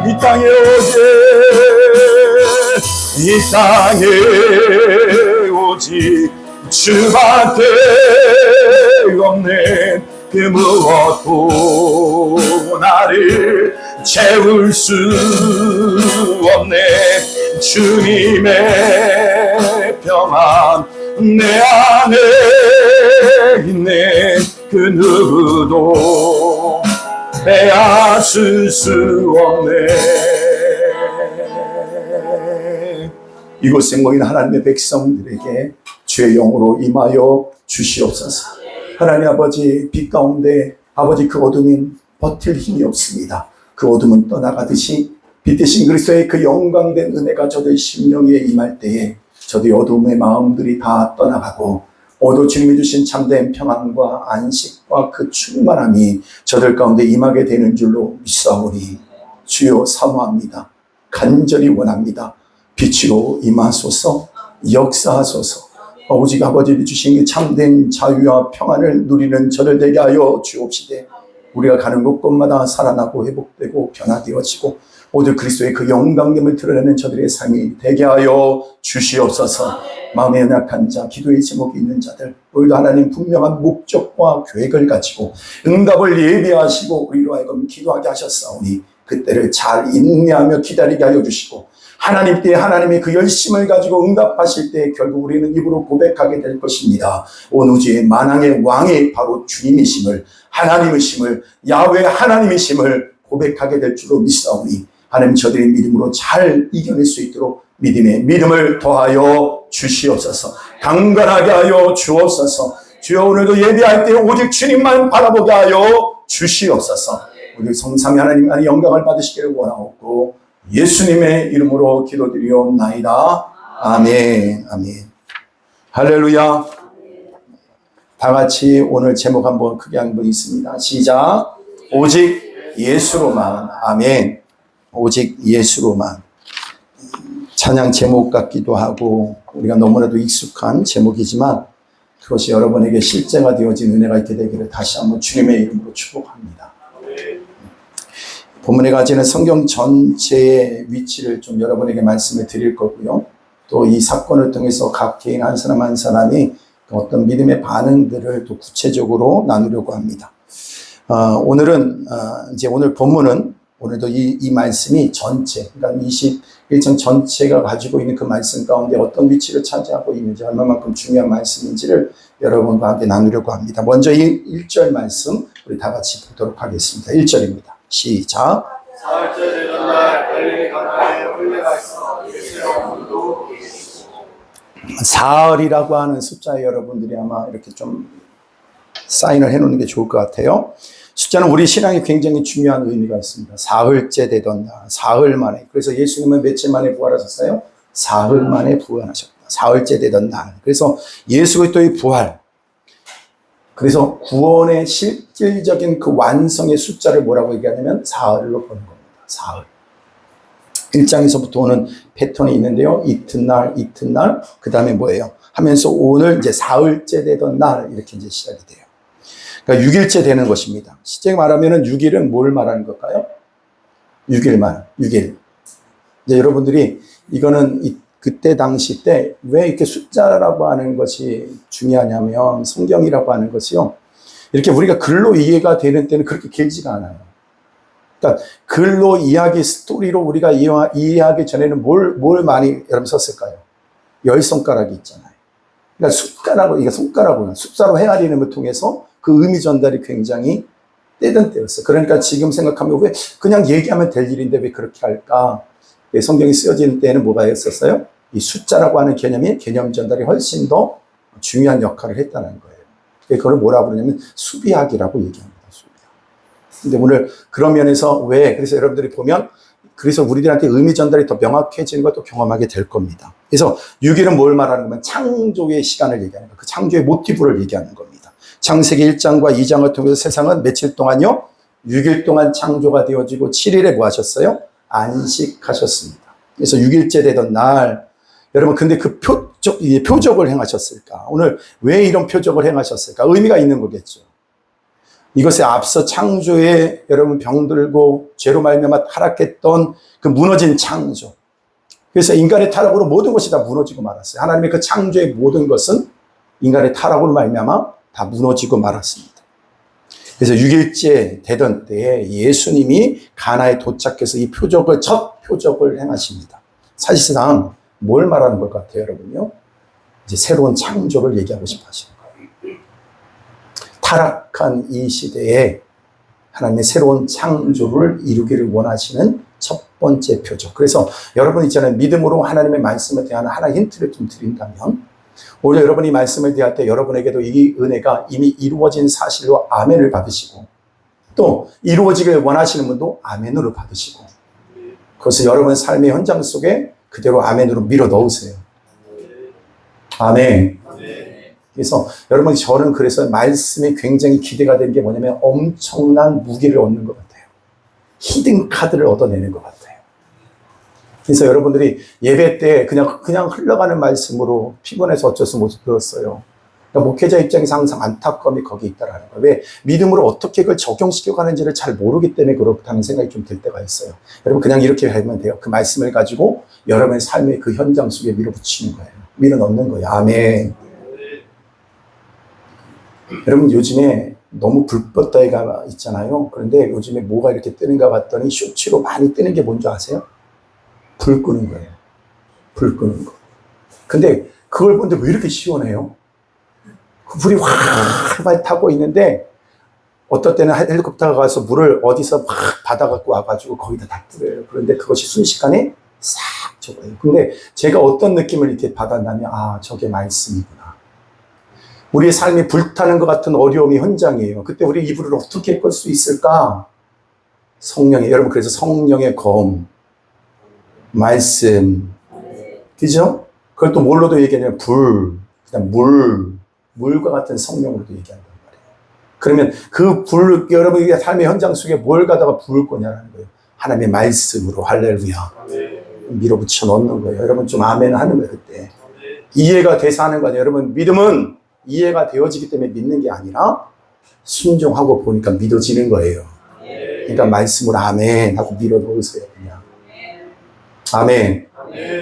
이 땅에 오직 이 땅에 오직 주밖에 없는 그 무엇도 나를 채울 수 없네. 주님의 평안 내 안에 있네. 그 누구도 빼앗을 수 없네. 이곳에 모인 하나님의 백성들에게 주의 영으로 임하여 주시옵소서. 하나님 아버지, 빛 가운데 아버지 그 어둠은 버틸 힘이 없습니다. 그 어둠은 떠나가듯이 빛 대신 그리스도의 그 영광된 은혜가 저들 심령에 임할 때에 저들의 어둠의 마음들이 다 떠나가고 오늘 주님이 주신 참된 평안과 안식과 그 충만함이 저들 가운데 임하게 되는 줄로 믿사오니 주여 사모합니다. 간절히 원합니다. 빛으로 임하소서, 역사하소서. 오직 아버지가 주신 그 참된 자유와 평안을 누리는 저를 되게 하여 주옵시되 우리가 가는 곳곳마다 살아나고 회복되고 변화되어지고 오늘 그리스도의 그 영광됨을 드러내는 저들의 삶이 되게 하여 주시옵소서. 마음에 연약한 자, 기도의 제목이 있는 자들, 오늘도 하나님 분명한 목적과 계획을 가지고 응답을 예비하시고 우리로 하여금 기도하게 하셨사오니 그때를 잘 인내하며 기다리게 하여 주시고 하나님께 하나님의 그 열심을 가지고 응답하실 때 결국 우리는 입으로 고백하게 될 것입니다. 온 우주의 만왕의 왕이 바로 주님이심을, 하나님이심을, 야훼 하나님이심을 고백하게 될 줄로 믿사오니 하나님 저들의 믿음으로 잘 이겨낼 수 있도록 믿음에 믿음을 더하여 주시옵소서. 강건하게 하여 주옵소서. 주여 오늘도 예배할 때 오직 주님만 바라보게 하여 주시옵소서. 우리 성삼위 하나님 안에 영광을 받으시기를 원하옵고 예수님의 이름으로 기도드리옵나이다. 아멘. 아멘. 할렐루야. 다 같이 오늘 제목 한번 크게 한번 있습니다. 시작. 오직 예수로만. 아멘. 오직 예수로만. 찬양 제목 같기도 하고 우리가 너무나도 익숙한 제목이지만 그것이 여러분에게 실제가 되어진 은혜가 있게 되기를 다시 한번 주님의 이름으로 축복합니다. 본문에 가지는 성경 전체의 위치를 좀 여러분에게 말씀을 드릴 거고요. 또 이 사건을 통해서 각 개인 한 사람 한 사람이 어떤 믿음의 반응들을 또 구체적으로 나누려고 합니다. 오늘은 이제 오늘 본문은 오늘도 이 말씀이 전체, 그러니까 21장 전체가 가지고 있는 그 말씀 가운데 어떤 위치를 차지하고 있는지, 얼마만큼 중요한 말씀인지를 여러분과 함께 나누려고 합니다. 먼저 이 1절 말씀 우리 다 같이 보도록 하겠습니다. 1절입니다. 시작. 사흘째 되던 날 갈릴리 가나에 혼례가 있어 예수의 어머니도 계시고. 사흘이라고 하는 숫자에 여러분들이 아마 이렇게 좀 사인을 해놓는 게 좋을 것 같아요. 숫자는 우리 신앙에 굉장히 중요한 의미가 있습니다. 사흘째 되던 날, 사흘 만에. 그래서 예수님은 며칠 만에 부활하셨어요? 사흘 만에 부활하셨다. 사흘째 되던 날. 그래서 예수 그리스도의 부활. 그래서 구원의 실질적인 그 완성의 숫자를 뭐라고 얘기하냐면 사흘로 보는 겁니다. 사흘. 1장에서부터 오는 패턴이 있는데요. 이튿날, 이튿날, 그 다음에 뭐예요? 하면서 오늘 이제 사흘째 되던 날, 이렇게 이제 시작이 돼요. 그러니까 6일째 되는 것입니다. 실제 말하면은 6일은 뭘 말하는 걸까요? 6일만, 6일. 이제 여러분들이 이거는 그때 당시 때 왜 이렇게 숫자라고 하는 것이 중요하냐면 성경이라고 하는 것이요. 이렇게 우리가 글로 이해가 되는 때는 그렇게 길지가 않아요. 그러니까 글로 이야기 스토리로 우리가 이해하기 전에는 뭘 많이 여러분 썼을까요? 10손가락이 있잖아요. 그러니까 숫자라고, 이게 손가락으로, 숫자로 헤아리는 통해서 그 의미 전달이 굉장히 때던 때였어요. 그러니까 지금 생각하면 왜 그냥 얘기하면 될 일인데 왜 그렇게 할까? 성경이 쓰여지는 때에는 뭐가 있었어요? 이 숫자라고 하는 개념이 개념 전달이 훨씬 더 중요한 역할을 했다는 거예요. 그걸 뭐라고 그러냐면 수비학이라고 얘기합니다. 수비학. 근데 오늘 그런 면에서 왜, 그래서 여러분들이 보면 그래서 우리들한테 의미 전달이 더 명확해지는 것도 경험하게 될 겁니다. 그래서 6일은 뭘 말하는 거면 창조의 시간을 얘기하는 거예요. 그 창조의 모티브를 얘기하는 겁니다. 창세기 1장과 2장을 통해서 세상은 며칠 동안요? 6일 동안 창조가 되어지고 7일에 뭐 하셨어요? 안식하셨습니다. 그래서 6일째 되던 날, 여러분 근데 그 표적을 행하셨을까? 오늘 왜 이런 표적을 행하셨을까? 의미가 있는 거겠죠. 이것에 앞서 창조에 여러분 병들고 죄로 말미암아 타락했던 그 무너진 창조. 그래서 인간의 타락으로 모든 것이 다 무너지고 말았어요. 하나님의 그 창조의 모든 것은 인간의 타락으로 말미암아 다 무너지고 말았습니다. 그래서 6일째 되던 때에 예수님이 가나에 도착해서 이 표적을, 첫 표적을 행하십니다. 사실상 뭘 말하는 것 같아요, 여러분요? 이제 새로운 창조를 얘기하고 싶어 하시는 거예요. 타락한 이 시대에 하나님의 새로운 창조를 이루기를 원하시는 첫 번째 표적. 그래서 여러분 있잖아요. 믿음으로 하나님의 말씀에 대한 하나의 힌트를 좀 드린다면, 오히려 여러분이 말씀을 대할 때 여러분에게도 이 은혜가 이미 이루어진 사실로 아멘을 받으시고, 또 이루어지길 원하시는 분도 아멘으로 받으시고, 그것을 여러분의 삶의 현장 속에 그대로 아멘으로 밀어 넣으세요. 아멘. 그래서 여러분, 저는 그래서 말씀이 굉장히 기대가 된 게 뭐냐면 엄청난 무기를 얻는 것 같아요. 히든 카드를 얻어내는 것 같아요. 그래서 여러분들이 예배 때 그냥 흘러가는 말씀으로 피곤해서 어쩔 수 못 들었어요. 그러니까 목회자 입장에서 항상 안타까움이 거기 있다라는 거예요. 왜? 믿음으로 어떻게 그걸 적용시켜 가는지를 잘 모르기 때문에 그렇다는 생각이 좀 들 때가 있어요. 여러분 그냥 이렇게 하면 돼요. 그 말씀을 가지고 여러분의 삶의 그 현장 속에 밀어붙이는 거예요. 밀어넣는 거예요. 아멘. 여러분 요즘에 너무 불법 따위가 있잖아요. 그런데 요즘에 뭐가 이렇게 뜨는가 봤더니 쇼츠로 많이 뜨는 게 뭔지 아세요? 불 끄는 거예요. 불 끄는 거. 근데 그걸 보는데 왜 이렇게 시원해요? 그 불이 활발 타고 있는데 어떨 때는 헬리콥터가 가서 물을 어디서 막 받아갖고 와가지고 거기다 다 뿌려요. 그런데 그것이 순식간에 싹 적어요. 근데 제가 어떤 느낌을 이렇게 받았냐면, 아, 저게 말씀이구나. 우리의 삶이 불타는 것 같은 어려움이 현장이에요. 그때 우리 이불을 어떻게 끌 수 있을까? 성령의, 여러분 그래서 성령의 검, 말씀, 그죠? 그걸 또 뭘로도 얘기하냐면 불, 그다음 물과 같은 성령으로도 얘기한단 말이에요. 그러면 그 불, 여러분의 삶의 현장 속에 뭘 가다가 부을 거냐라는 거예요. 하나님의 말씀으로, 할렐루야. 밀어붙여 넣는 거예요. 여러분 좀 아멘 하는 거예요, 그때. 이해가 돼서 하는 거예요. 여러분 믿음은 이해가 되어지기 때문에 믿는 게 아니라 순종하고 보니까 믿어지는 거예요. 그러니까 말씀으로 아멘 하고 밀어 넣으세요, 그냥. 아멘.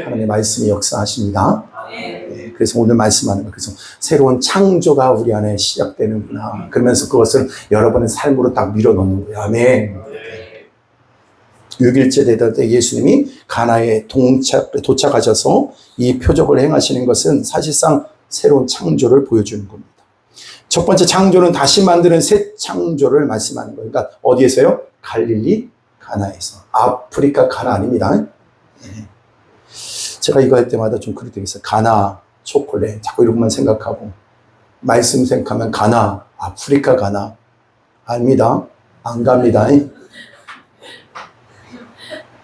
하나님의 말씀이 역사하십니다. 네, 그래서 오늘 말씀하는 거예요. 그래서 새로운 창조가 우리 안에 시작되는구나. 그러면서 그것을 여러분의 삶으로 딱 밀어 넣는 거예요. 아멘. 6일째 되던 때 예수님이 가나에 도착하셔서 이 표적을 행하시는 것은 사실상 새로운 창조를 보여주는 겁니다. 첫 번째 창조는 다시 만드는 새 창조를 말씀하는 거예요. 그러니까 어디에서요? 갈릴리 가나에서. 아프리카 가나 아닙니다. 네. 제가 이거 할 때마다 좀 그렇게 되겠어요. 가나, 초콜릿. 자꾸 이런 것만 생각하고. 말씀 생각하면 가나, 아프리카 가나. 아닙니다. 안 갑니다.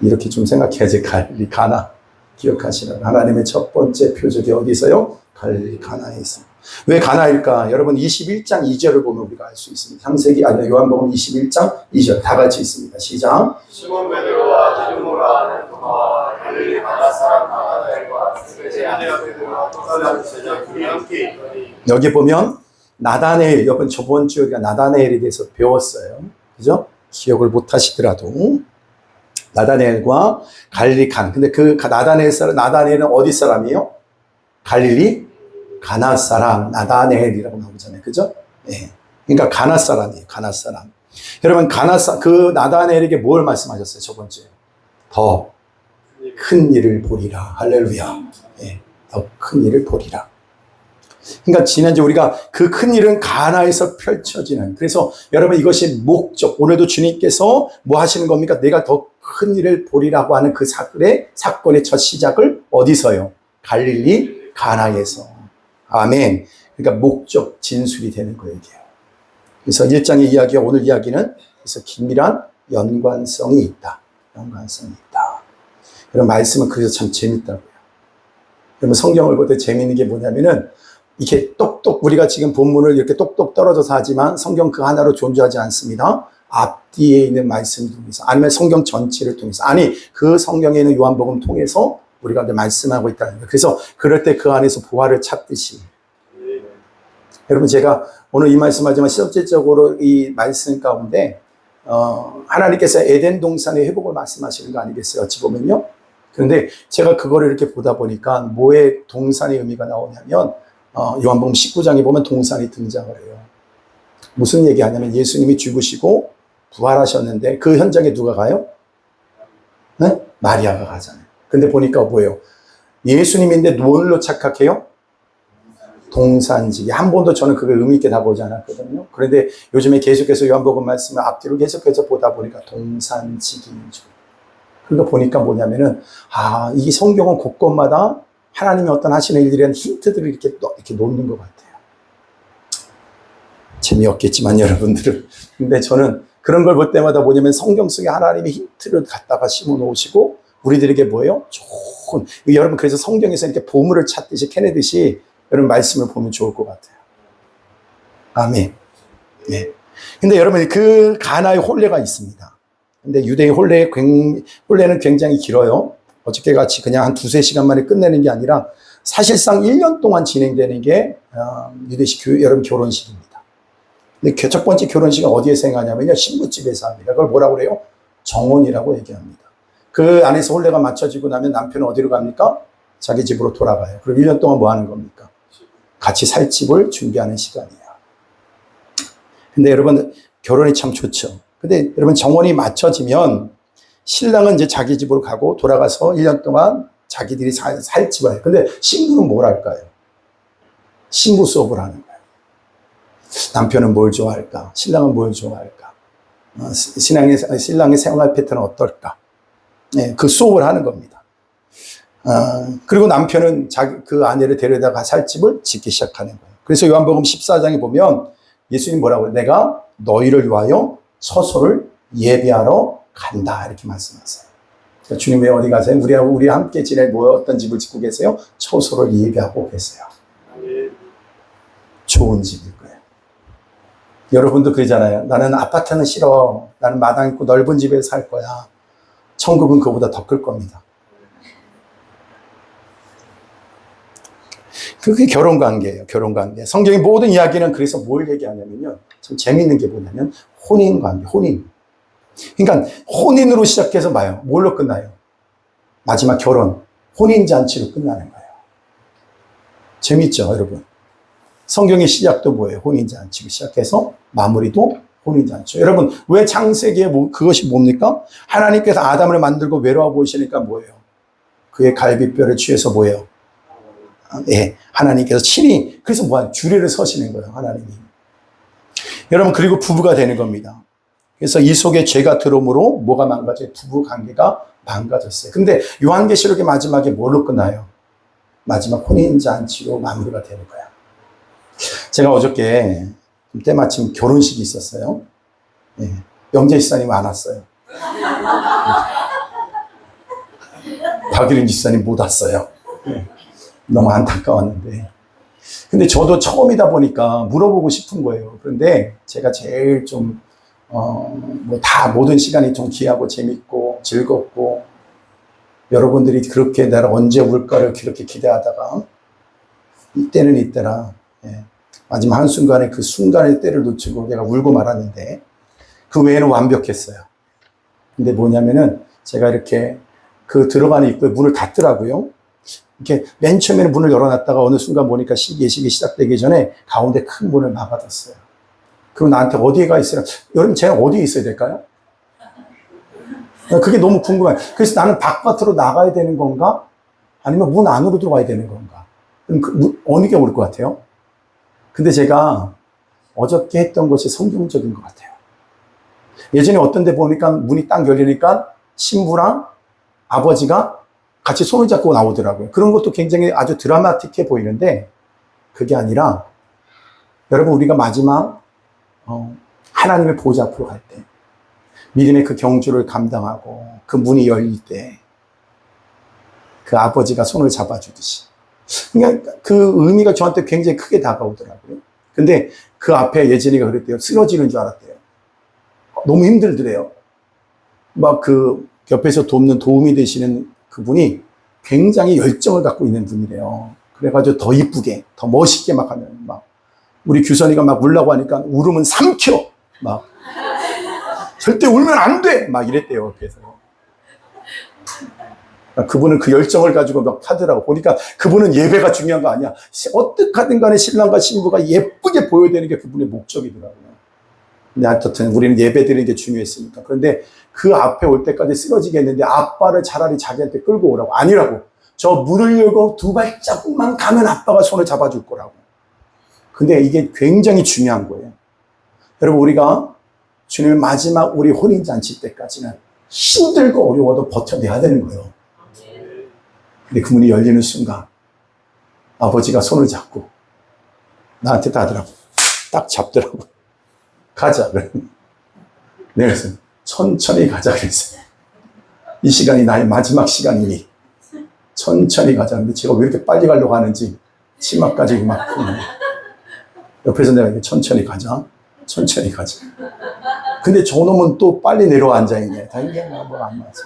이렇게 좀 생각해야지. 갈릴리 가나. 기억하시라고. 하나님의 첫 번째 표적이 어디서요? 갈릴리 가나에서. 왜 가나일까? 여러분 21장 2절을 보면 우리가 알 수 있습니다. 창세기 아니요 요한복음 21장 2절 다 같이 있습니다. 시작. 시몬 베드로와 디두모라 하는 도마와 갈릴리 가나 사람 나다나엘과 세베데의 베드로와 도살라는 제자 둘이 함께 있더니. 여기 보면 나다네엘, 여러분 저번 주에 우리가 나다네엘에 대해서 배웠어요. 그죠? 기억을 못 하시더라도 나다네엘과 갈릴리 간. 근데 그 나다네엘은 어디 사람이에요? 갈릴리 가나 사람, 나다네엘이라고 나오잖아요. 그죠? 예. 그러니까 가나 사람이에요. 가나 사람. 여러분, 그 나다네엘에게 뭘 말씀하셨어요? 저번주에. 더 큰 일을 보리라. 할렐루야. 예. 더 큰 일을 보리라. 그러니까 지난주 우리가 그 큰 일은 가나에서 펼쳐지는. 그래서 여러분 이것이 목적. 오늘도 주님께서 뭐 하시는 겁니까? 내가 더 큰 일을 보리라고 하는 그 사건의 첫 시작을 어디서요? 갈릴리 가나에서. 아멘. 그러니까 목적 진술이 되는 거예요, 이게. 그래서 1장의 이야기와 오늘 이야기는 그래서 긴밀한 연관성이 있다. 연관성이 있다. 이런 말씀은 그래서 참 재밌다고요. 그러면 성경을 볼 때 재밌는 게 뭐냐면은 이렇게 똑똑 우리가 지금 본문을 이렇게 똑똑 떨어져서 하지만 성경 그 하나로 존재하지 않습니다. 앞뒤에 있는 말씀을 통해서 아니면 성경 전체를 통해서 아니 그 성경에 있는 요한복음 통해서 우리가 말씀하고 있다는 거예요. 그래서 그럴 때 그 안에서 보화를 찾듯이 여러분 제가 오늘 이 말씀하지만 실질적으로 이 말씀 가운데 하나님께서 에덴 동산의 회복을 말씀하시는 거 아니겠어요? 어찌 보면요. 그런데 제가 그거를 이렇게 보다 보니까 뭐의 동산의 의미가 나오냐면 요한복음 19장에 보면 동산이 등장을 해요. 무슨 얘기하냐면 예수님이 죽으시고 부활하셨는데 그 현장에 누가 가요? 네? 마리아가 가잖아요. 근데 보니까 뭐예요? 예수님인데 뭘로 착각해요? 동산지기. 한 번도 저는 그걸 의미 있게 다 보지 않았거든요. 그런데 요즘에 계속해서 요한복음 말씀을 앞뒤로 계속해서 보다 보니까 동산지기인 줄. 그러니까 보니까 뭐냐면은 이 성경은 곳곳마다 하나님이 어떤 하시는 일들에 대한 힌트들을 이렇게 놓는 것 같아요. 재미없겠지만 여러분들은. 근데 저는 그런 걸 볼 때마다 뭐냐면 성경 속에 하나님의 힌트를 갖다가 심어 놓으시고 우리들에게 뭐예요? 좋은 여러분 그래서 성경에서 이렇게 보물을 찾듯이 캐내듯이 여러분 말씀을 보면 좋을 것 같아요. 아멘. 네. 근데 여러분 그 가나의 혼례가 있습니다. 근데 유대의 혼례는 굉장히 길어요. 어저께 같이 그냥 한 2-3시간 만에 끝내는 게 아니라 사실상 1년 동안 진행되는 게 유대식 여러분 결혼식입니다. 근데 첫 번째 결혼식은 어디에서 행하냐면요. 신부집에서 합니다. 그걸 뭐라고 그래요? 정혼이라고 얘기합니다. 그 안에서 혼례가 맞춰지고 나면 남편은 어디로 갑니까? 자기 집으로 돌아가요. 그럼 1년 동안 뭐 하는 겁니까? 같이 살 집을 준비하는 시간이에요. 근데 여러분 결혼이 참 좋죠. 근데 여러분 정혼이 맞춰지면 신랑은 이제 자기 집으로 가고 돌아가서 1년 동안 자기들이 살 집을 해요. 근데 신부는 뭘 할까요? 신부 수업을 하는 거예요. 남편은 뭘 좋아할까? 신랑은 뭘 좋아할까? 신랑의 생활 패턴은 어떨까? 네, 그 수업을 하는 겁니다. 그리고 남편은 그 아내를 데려다가 살 집을 짓기 시작하는 거예요. 그래서 요한복음 14장에 보면 예수님 뭐라고 해요? 내가 너희를 위하여 처소를 예비하러 간다 이렇게 말씀하세요. 그러니까 주님 왜 어디 가세요? 우리 함께 지낼 어떤 집을 짓고 계세요? 처소를 예비하고 계세요. 좋은 집일 거예요. 여러분도 그러잖아요. 나는 아파트는 싫어. 나는 마당 있고 넓은 집에서 살 거야. 천국은 그보다 더 클 겁니다. 그게 결혼관계예요. 결혼관계. 성경의 모든 이야기는 그래서 뭘 얘기하냐면요. 참 재미있는 게 뭐냐면 혼인관계, 혼인. 그러니까 혼인으로 시작해서 봐요. 뭘로 끝나요? 마지막 결혼, 혼인잔치로 끝나는 거예요. 재밌죠, 여러분? 성경의 시작도 뭐예요? 혼인잔치로 시작해서 마무리도 혼인잔치. 여러분, 왜 창세기에 그것이 뭡니까? 하나님께서 아담을 만들고 외로워 보이시니까 뭐예요? 그의 갈비뼈를 취해서 뭐예요? 예, 하나님께서 친히, 그래서 주례를 서시는 거예요, 하나님이. 여러분, 그리고 부부가 되는 겁니다. 그래서 이 속에 죄가 들어옴으로 뭐가 망가져요? 부부 관계가 망가졌어요. 근데 요한계시록의 마지막에 뭘로 끝나요? 마지막 혼인잔치로 마무리가 되는 거예요. 제가 어저께 때마침 결혼식이 있었어요. 예, 영재 집사님 안 왔어요. 박일인 집사님 못 왔어요. 예, 너무 안타까웠는데. 근데 저도 처음이다 보니까 물어보고 싶은 거예요. 그런데 제가 제일 좀 모든 시간이 좀 귀하고 재밌고 즐겁고 여러분들이 그렇게 나를 언제 올까를 그렇게 기대하다가 이때는 이때라. 예. 마지막 한순간에 그 순간의 때를 놓치고 내가 울고 말았는데 그 외에는 완벽했어요. 근데 뭐냐면은 제가 이렇게 그 들어가는 입구에 문을 닫더라고요. 이렇게 맨 처음에는 문을 열어놨다가 어느 순간 보니까 예식이 시작되기 전에 가운데 큰 문을 막아뒀어요. 그리고 나한테 어디에 가 있으라. 여러분 제가 어디에 있어야 될까요? 그게 너무 궁금해요. 그래서 나는 바깥으로 나가야 되는 건가? 아니면 문 안으로 들어가야 되는 건가? 그럼 어느 게 옳을 것 같아요? 근데 제가 어저께 했던 것이 성경적인 것 같아요. 예전에 어떤 데 보니까 문이 딱 열리니까 신부랑 아버지가 같이 손을 잡고 나오더라고요. 그런 것도 굉장히 아주 드라마틱해 보이는데 그게 아니라 여러분 우리가 마지막 하나님의 보좌 앞으로 갈 때 믿음의 그 경주를 감당하고 그 문이 열릴 때 그 아버지가 손을 잡아주듯이. 그러니까 그 의미가 저한테 굉장히 크게 다가오더라고요. 근데 그 앞에 예진이가 그랬대요. 쓰러지는 줄 알았대요. 너무 힘들더래요. 막 그 옆에서 돕는 도움이 되시는 그분이 굉장히 열정을 갖고 있는 분이래요. 그래가지고 더 이쁘게, 더 멋있게 막 하면 막 우리 규선이가 막 울라고 하니까 울으면 삼켜! 막 절대 울면 안 돼! 막 이랬대요, 옆에서. 그분은 그 열정을 가지고 막 하더라고. 보니까 그분은 예배가 중요한 거 아니야. 어떻게 하든 간에 신랑과 신부가 예쁘게 보여야 되는 게 그분의 목적이더라고요. 근데 하여튼 우리는 예배 드리는 게 중요했으니까. 그런데 그 앞에 올 때까지 쓰러지겠는데 아빠를 차라리 자기한테 끌고 오라고. 아니라고. 저 문을 열고 두 발자국만 가면 아빠가 손을 잡아줄 거라고. 근데 이게 굉장히 중요한 거예요. 여러분, 우리가 주님의 마지막 우리 혼인잔치 때까지는 힘들고 어려워도 버텨내야 되는 거예요. 근데 그 문이 열리는 순간 아버지가 손을 잡고 나한테 하더라고. 딱 잡더라고. 가자. 그래서 천천히 가자 그랬어요. 이 시간이 나의 마지막 시간이니 천천히 가자. 근데 제가 왜 이렇게 빨리 가려고 하는지 치마까지 막 옆에서 내가 천천히 가자. 천천히 가자. 근데 저놈은 또 빨리 내려와 앉아있네. 다행히 뭐가 안 맞아.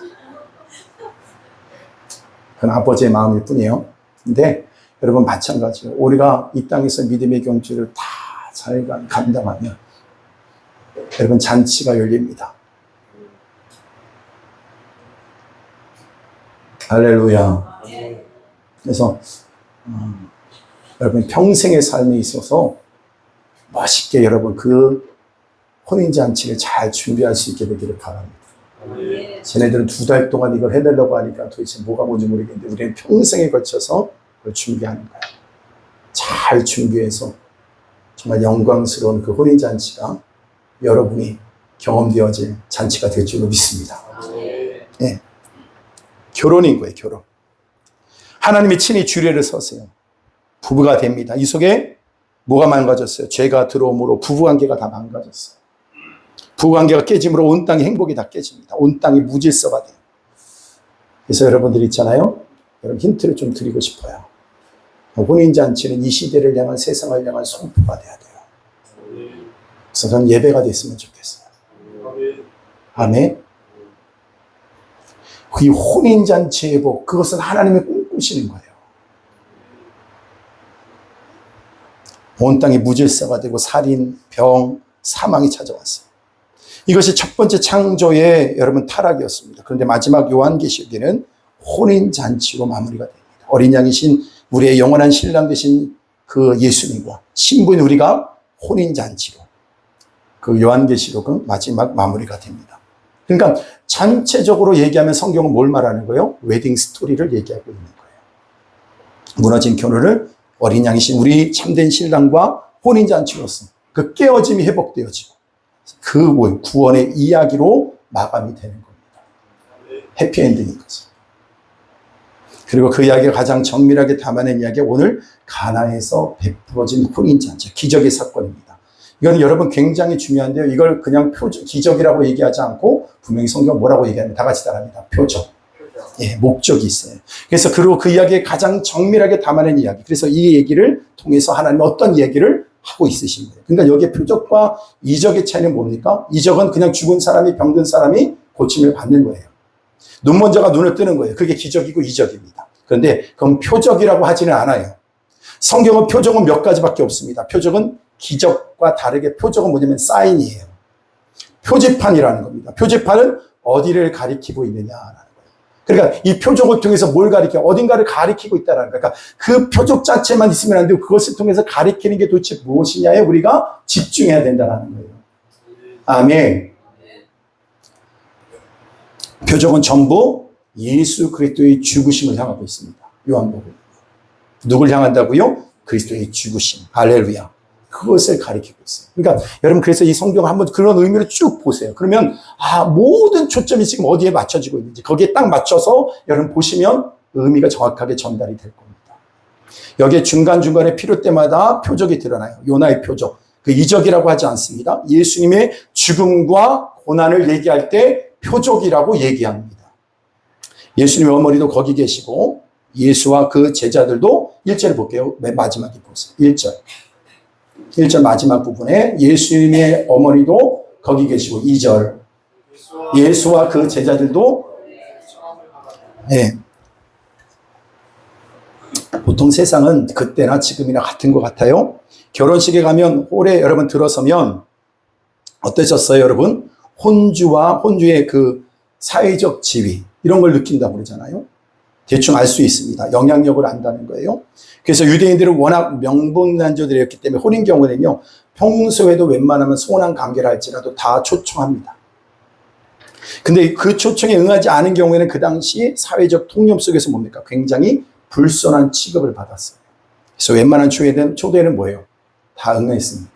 그건 아버지의 마음일 뿐이에요. 근데 여러분 마찬가지예요. 우리가 이 땅에서 믿음의 경주를 다 잘 감당하면 여러분 잔치가 열립니다. 할렐루야. 그래서 여러분 평생의 삶에 있어서 멋있게 여러분 그 혼인잔치를 잘 준비할 수 있게 되기를 바랍니다. 쟤네들은 2달 동안 이걸 해내려고 하니까 도대체 뭐가 뭔지 모르겠는데 우리는 평생에 걸쳐서 그걸 준비하는 거예요. 잘 준비해서 정말 영광스러운 그 혼인잔치가 여러분이 경험되어질 잔치가 될 줄로 믿습니다. 네. 결혼인 거예요, 결혼. 하나님이 친히 주례를 서세요. 부부가 됩니다. 이 속에 뭐가 망가졌어요? 죄가 들어옴으로 부부관계가 다 망가졌어요. 부부관계가 깨짐으로 온 땅의 행복이 다 깨집니다. 온 땅이 무질서가 돼요. 그래서 여러분들이 있잖아요. 여러분 힌트를 좀 드리고 싶어요. 혼인잔치는 이 시대를 향한 세상을 향한 선포가 돼야 돼요. 그래서 저는 예배가 됐으면 좋겠어요. 아멘. 이 혼인잔치의 복, 그것은 하나님이 꿈꾸시는 거예요. 온 땅이 무질서가 되고 살인, 병, 사망이 찾아왔어요. 이것이 첫 번째 창조의 여러분 타락이었습니다. 그런데 마지막 요한계시록에는 혼인잔치로 마무리가 됩니다. 어린 양이신 우리의 영원한 신랑 되신 그 예수님과 신부인 우리가 혼인잔치로 그 요한계시록은 마지막 마무리가 됩니다. 그러니까 전체적으로 얘기하면 성경은 뭘 말하는 거예요? 웨딩 스토리를 얘기하고 있는 거예요. 무너진 결혼을 어린 양이신 우리 참된 신랑과 혼인잔치로서 그 깨어짐이 회복되어지고 그 구원의 이야기로 마감이 되는 겁니다. 해피엔딩인 거죠. 그리고 그 이야기를 가장 정밀하게 담아낸 이야기가 오늘 가나에서 베풀어진 혼인잔치, 기적의 사건입니다. 이건 여러분 굉장히 중요한데요. 이걸 그냥 기적이라고 얘기하지 않고 분명히 성경은 뭐라고 얘기하면 다 같이 따라합니다. 표적. 예, 목적이 있어요. 그래서 그리고 그 이야기에 가장 정밀하게 담아낸 이야기. 그래서 이 얘기를 통해서 하나님은 어떤 얘기를 하고 있으신 거예요. 그러니까 여기에 표적과 이적의 차이는 뭡니까? 이적은 그냥 죽은 사람이 병든 사람이 고침을 받는 거예요. 눈 먼저가 눈을 뜨는 거예요. 그게 기적이고 이적입니다. 그런데 그건 표적이라고 하지는 않아요. 성경은 표적은 몇 가지밖에 없습니다. 표적은 기적과 다르게 표적은 뭐냐면 사인이에요. 표지판이라는 겁니다. 표지판은 어디를 가리키고 있느냐라는 거예요. 그러니까 이 표적을 통해서 뭘 가리켜? 어딘가를 가리키고 있다는 거예요. 그러니까 그 표적 자체만 있으면 안 되고 그것을 통해서 가리키는 게 도대체 무엇이냐에 우리가 집중해야 된다는 거예요. 아멘. 표적은 전부 예수 그리스도의 죽으심을 향하고 있습니다. 요한복음. 누굴 향한다고요? 그리스도의 죽으심. 할렐루야. 그것을 가리키고 있어요. 그러니까 여러분 그래서 이 성경을 한번 그런 의미로 쭉 보세요. 그러면 모든 초점이 지금 어디에 맞춰지고 있는지 거기에 딱 맞춰서 여러분 보시면 의미가 정확하게 전달이 될 겁니다. 여기에 중간중간에 필요 때마다 표적이 드러나요. 요나의 표적. 그 이적이라고 하지 않습니다. 예수님의 죽음과 고난을 얘기할 때 표적이라고 얘기합니다. 예수님의 어머니도 거기 계시고 예수와 그 제자들도 1절을 볼게요. 맨 마지막에 보세요. 1절 마지막 부분에 예수님의 어머니도 거기 계시고 2절 예수와 그 제자들도 네. 보통 세상은 그때나 지금이나 같은 것 같아요. 결혼식에 가면 홀에 여러분 들어서면 어떠셨어요, 여러분? 혼주와 혼주의 그 사회적 지위 이런 걸 느낀다고 그러잖아요. 대충 알 수 있습니다. 영향력을 안다는 거예요. 그래서 유대인들은 워낙 명분난조들이었기 때문에 홀인 경우는요, 평소에도 웬만하면 소원한 관계를 할지라도 다 초청합니다. 근데 그 초청에 응하지 않은 경우에는 그 당시 사회적 통념 속에서 뭡니까? 굉장히 불손한 취급을 받았어요. 그래서 웬만한 초대는 뭐예요? 다 응했습니다.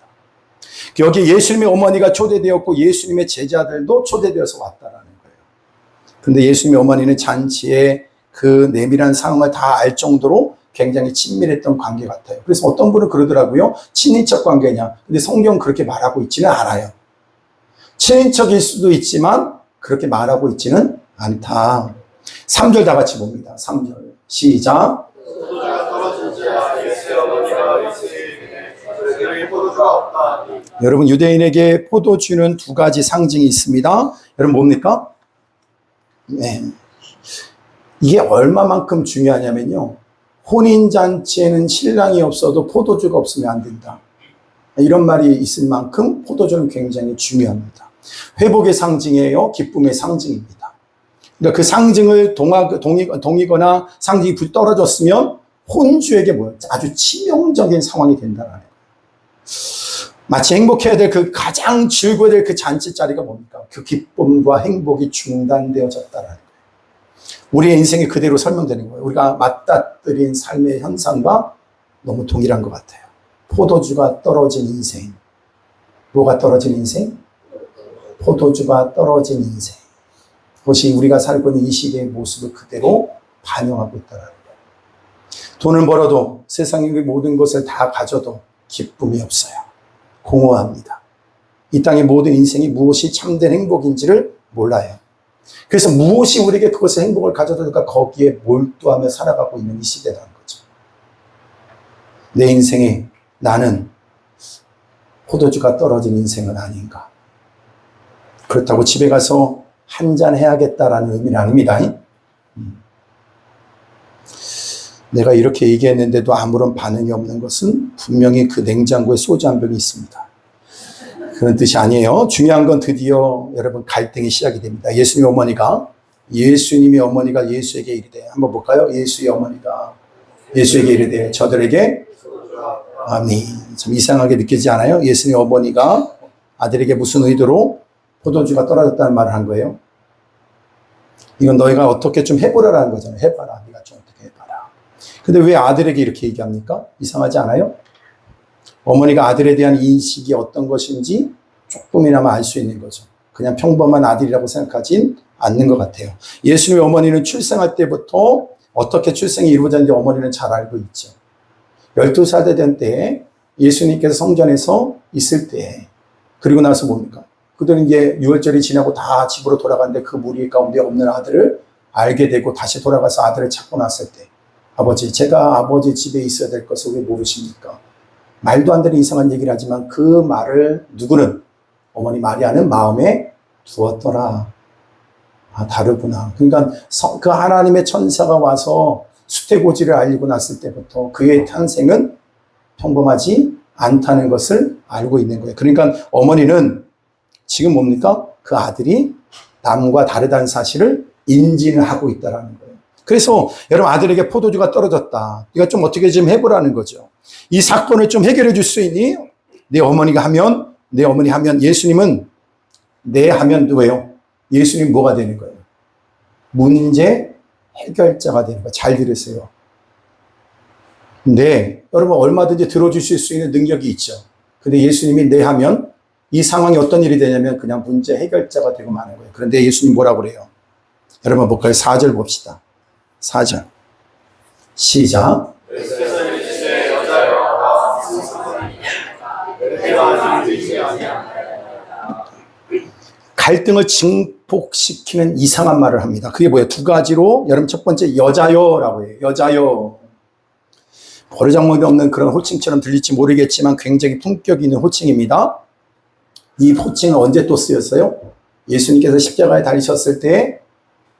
여기 예수님의 어머니가 초대되었고 예수님의 제자들도 초대되어서 왔다라는 거예요. 근데 예수님의 어머니는 잔치에 그 내밀한 상황을 다 알 정도로 굉장히 친밀했던 관계 같아요. 그래서 어떤 분은 그러더라고요. 친인척 관계냐. 근데 성경은 그렇게 말하고 있지는 않아요. 친인척일 수도 있지만 그렇게 말하고 있지는 않다. 3절 다 같이 봅니다. 3절 시작. 포도주가 떨어진지야 예수의 어머니가 예수에게 그들에게 포도주가 없다. 여러분 유대인에게 포도주는 두 가지 상징이 있습니다. 여러분 뭡니까? 네. 이게 얼마만큼 중요하냐면요. 혼인잔치에는 신랑이 없어도 포도주가 없으면 안 된다. 이런 말이 있을 만큼 포도주는 굉장히 중요합니다. 회복의 상징이에요. 기쁨의 상징입니다. 그러니까 그 상징을 동이거나 상징이 떨어졌으면 혼주에게 뭐예요? 아주 치명적인 상황이 된다는 거예요. 마치 행복해야 될 그 가장 즐거워야 될 그 잔치 자리가 뭡니까? 그 기쁨과 행복이 중단되어졌다는 거예요. 우리의 인생이 그대로 설명되는 거예요. 우리가 맞닥뜨린 삶의 현상과 너무 동일한 것 같아요. 포도주가 떨어진 인생. 뭐가 떨어진 인생? 포도주가 떨어진 인생. 그것이 우리가 살고 있는 이 시대의 모습을 그대로 반영하고 있다는 거예요. 돈을 벌어도 세상의 모든 것을 다 가져도 기쁨이 없어요. 공허합니다. 이 땅의 모든 인생이 무엇이 참된 행복인지를 몰라요. 그래서 무엇이 우리에게 그것의 행복을 가져다 줄까 거기에 몰두하며 살아가고 있는 이 시대라는 거죠. 내 인생에 나는 포도주가 떨어진 인생은 아닌가. 그렇다고 집에 가서 한잔 해야겠다라는 의미는 아닙니다. 내가 이렇게 얘기했는데도 아무런 반응이 없는 것은 분명히 그 냉장고에 소주 한 병이 있습니다. 그런 뜻이 아니에요. 중요한 건 드디어 여러분 갈등이 시작이 됩니다. 예수님의 어머니가 예수에게 이르되 한번 볼까요? 예수의 어머니가 예수에게 이르되 저들에게 아니 참 이상하게 느끼지 않아요? 예수님의 어머니가 아들에게 무슨 의도로 포도주가 떨어졌다는 말을 한 거예요? 이건 너희가 어떻게 좀 해보라라는 거잖아요. 해봐라. 네가 좀 어떻게 해봐라. 근데 왜 아들에게 이렇게 얘기합니까? 이상하지 않아요? 어머니가 아들에 대한 인식이 어떤 것인지 조금이나마 알 수 있는 거죠. 그냥 평범한 아들이라고 생각하진 않는 것 같아요. 예수님의 어머니는 출생할 때부터 어떻게 출생이 이루어졌는지 어머니는 잘 알고 있죠. 12살 된 때에 예수님께서 성전에서 있을 때 그리고 나서 뭡니까? 그들은 이제 유월절이 지나고 다 집으로 돌아갔는데 그 무리 가운데 없는 아들을 알게 되고 다시 돌아가서 아들을 찾고 났을 때 아버지 제가 아버지 집에 있어야 될 것을 왜 모르십니까? 말도 안 되는 이상한 얘기를 하지만 그 말을 누구는 어머니 마리아는 마음에 두었더라. 아 다르구나. 그러니까 그 하나님의 천사가 와서 수태고지를 알리고 났을 때부터 그의 탄생은 평범하지 않다는 것을 알고 있는 거예요. 그러니까 어머니는 지금 뭡니까? 그 아들이 남과 다르다는 사실을 인지를 하고 있다는 거예요. 그래서 여러분 아들에게 포도주가 떨어졌다. 네가 좀 어떻게 좀 해보라는 거죠. 이 사건을 좀 해결해 줄 수 있니? 내 어머니 하면 예수님은 내 하면 왜요? 예수님 뭐가 되는 거예요? 문제 해결자가 되는 거예요. 잘 들으세요. 네, 여러분 얼마든지 들어주실 수 있는 능력이 있죠. 근데 예수님이 내 하면 이 상황이 어떤 일이 되냐면 그냥 문제 해결자가 되고 마는 거예요. 그런데 예수님 뭐라고 그래요? 여러분 볼까요? 4절 봅시다. 4절 시작. 예수께서 이르시되 여자여 나 무슨 상관이냐 내가 갈등을 증폭시키는 이상한 말을 합니다. 그게 뭐예요? 두 가지로, 여러분 첫 번째 여자여라고 해요. 여자여. 버르장머리 없는 그런 호칭처럼 들릴지 모르겠지만 굉장히 품격 있는 호칭입니다. 이 호칭은 언제 또 쓰였어요? 예수님께서 십자가에 달리셨을 때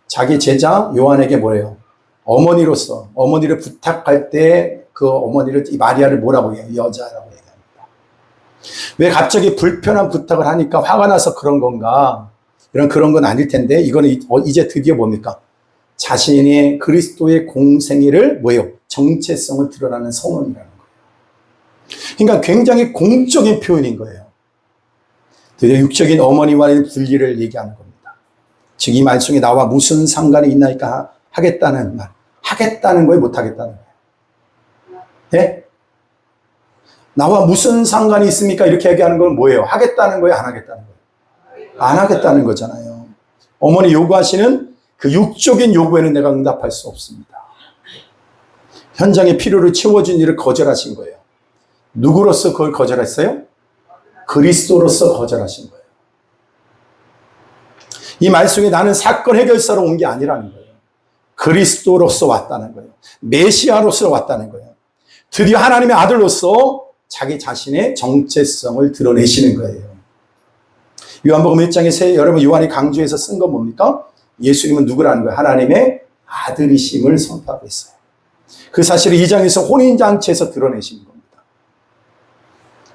자기 제자 요한에게 뭐래요? 어머니를 부탁할 때 그 어머니를, 이 마리아를 뭐라고 해요? 여자라고 얘기합니다. 왜 갑자기 불편한 부탁을 하니까 화가 나서 그런 건가? 그런 건 아닐 텐데, 이거는 이제 드디어 뭡니까? 자신의 그리스도의 공생애를 뭐예요? 정체성을 드러나는 선언이라는 거예요. 그러니까 굉장히 공적인 표현인 거예요. 드디어 육적인 어머니와의 분리를 얘기하는 겁니다. 즉, 이 말씀에 나와 무슨 상관이 있나이까 하겠다는 말. 하겠다는 거예요? 못하겠다는 거예요? 예? 나와 무슨 상관이 있습니까? 이렇게 얘기하는 건 뭐예요? 하겠다는 거예요? 안 하겠다는 거예요? 안 하겠다는 거잖아요. 어머니 요구하시는 그 육적인 요구에는 내가 응답할 수 없습니다. 현장의 필요를 채워준 일을 거절하신 거예요. 누구로서 그걸 거절했어요? 그리스도로서 거절하신 거예요. 이 말씀에 나는 사건 해결사로 온 게 아니라는 거예요. 그리스도로서 왔다는 거예요. 메시아로서 왔다는 거예요. 드디어 하나님의 아들로서 자기 자신의 정체성을 드러내시는 거예요. 요한복음 1장에 여러분 요한이 강조해서 쓴 건 뭡니까? 예수님은 누구라는 거예요? 하나님의 아들이심을 선포하고 있어요. 그 사실을 2장에서 혼인잔치에서 드러내시는 겁니다.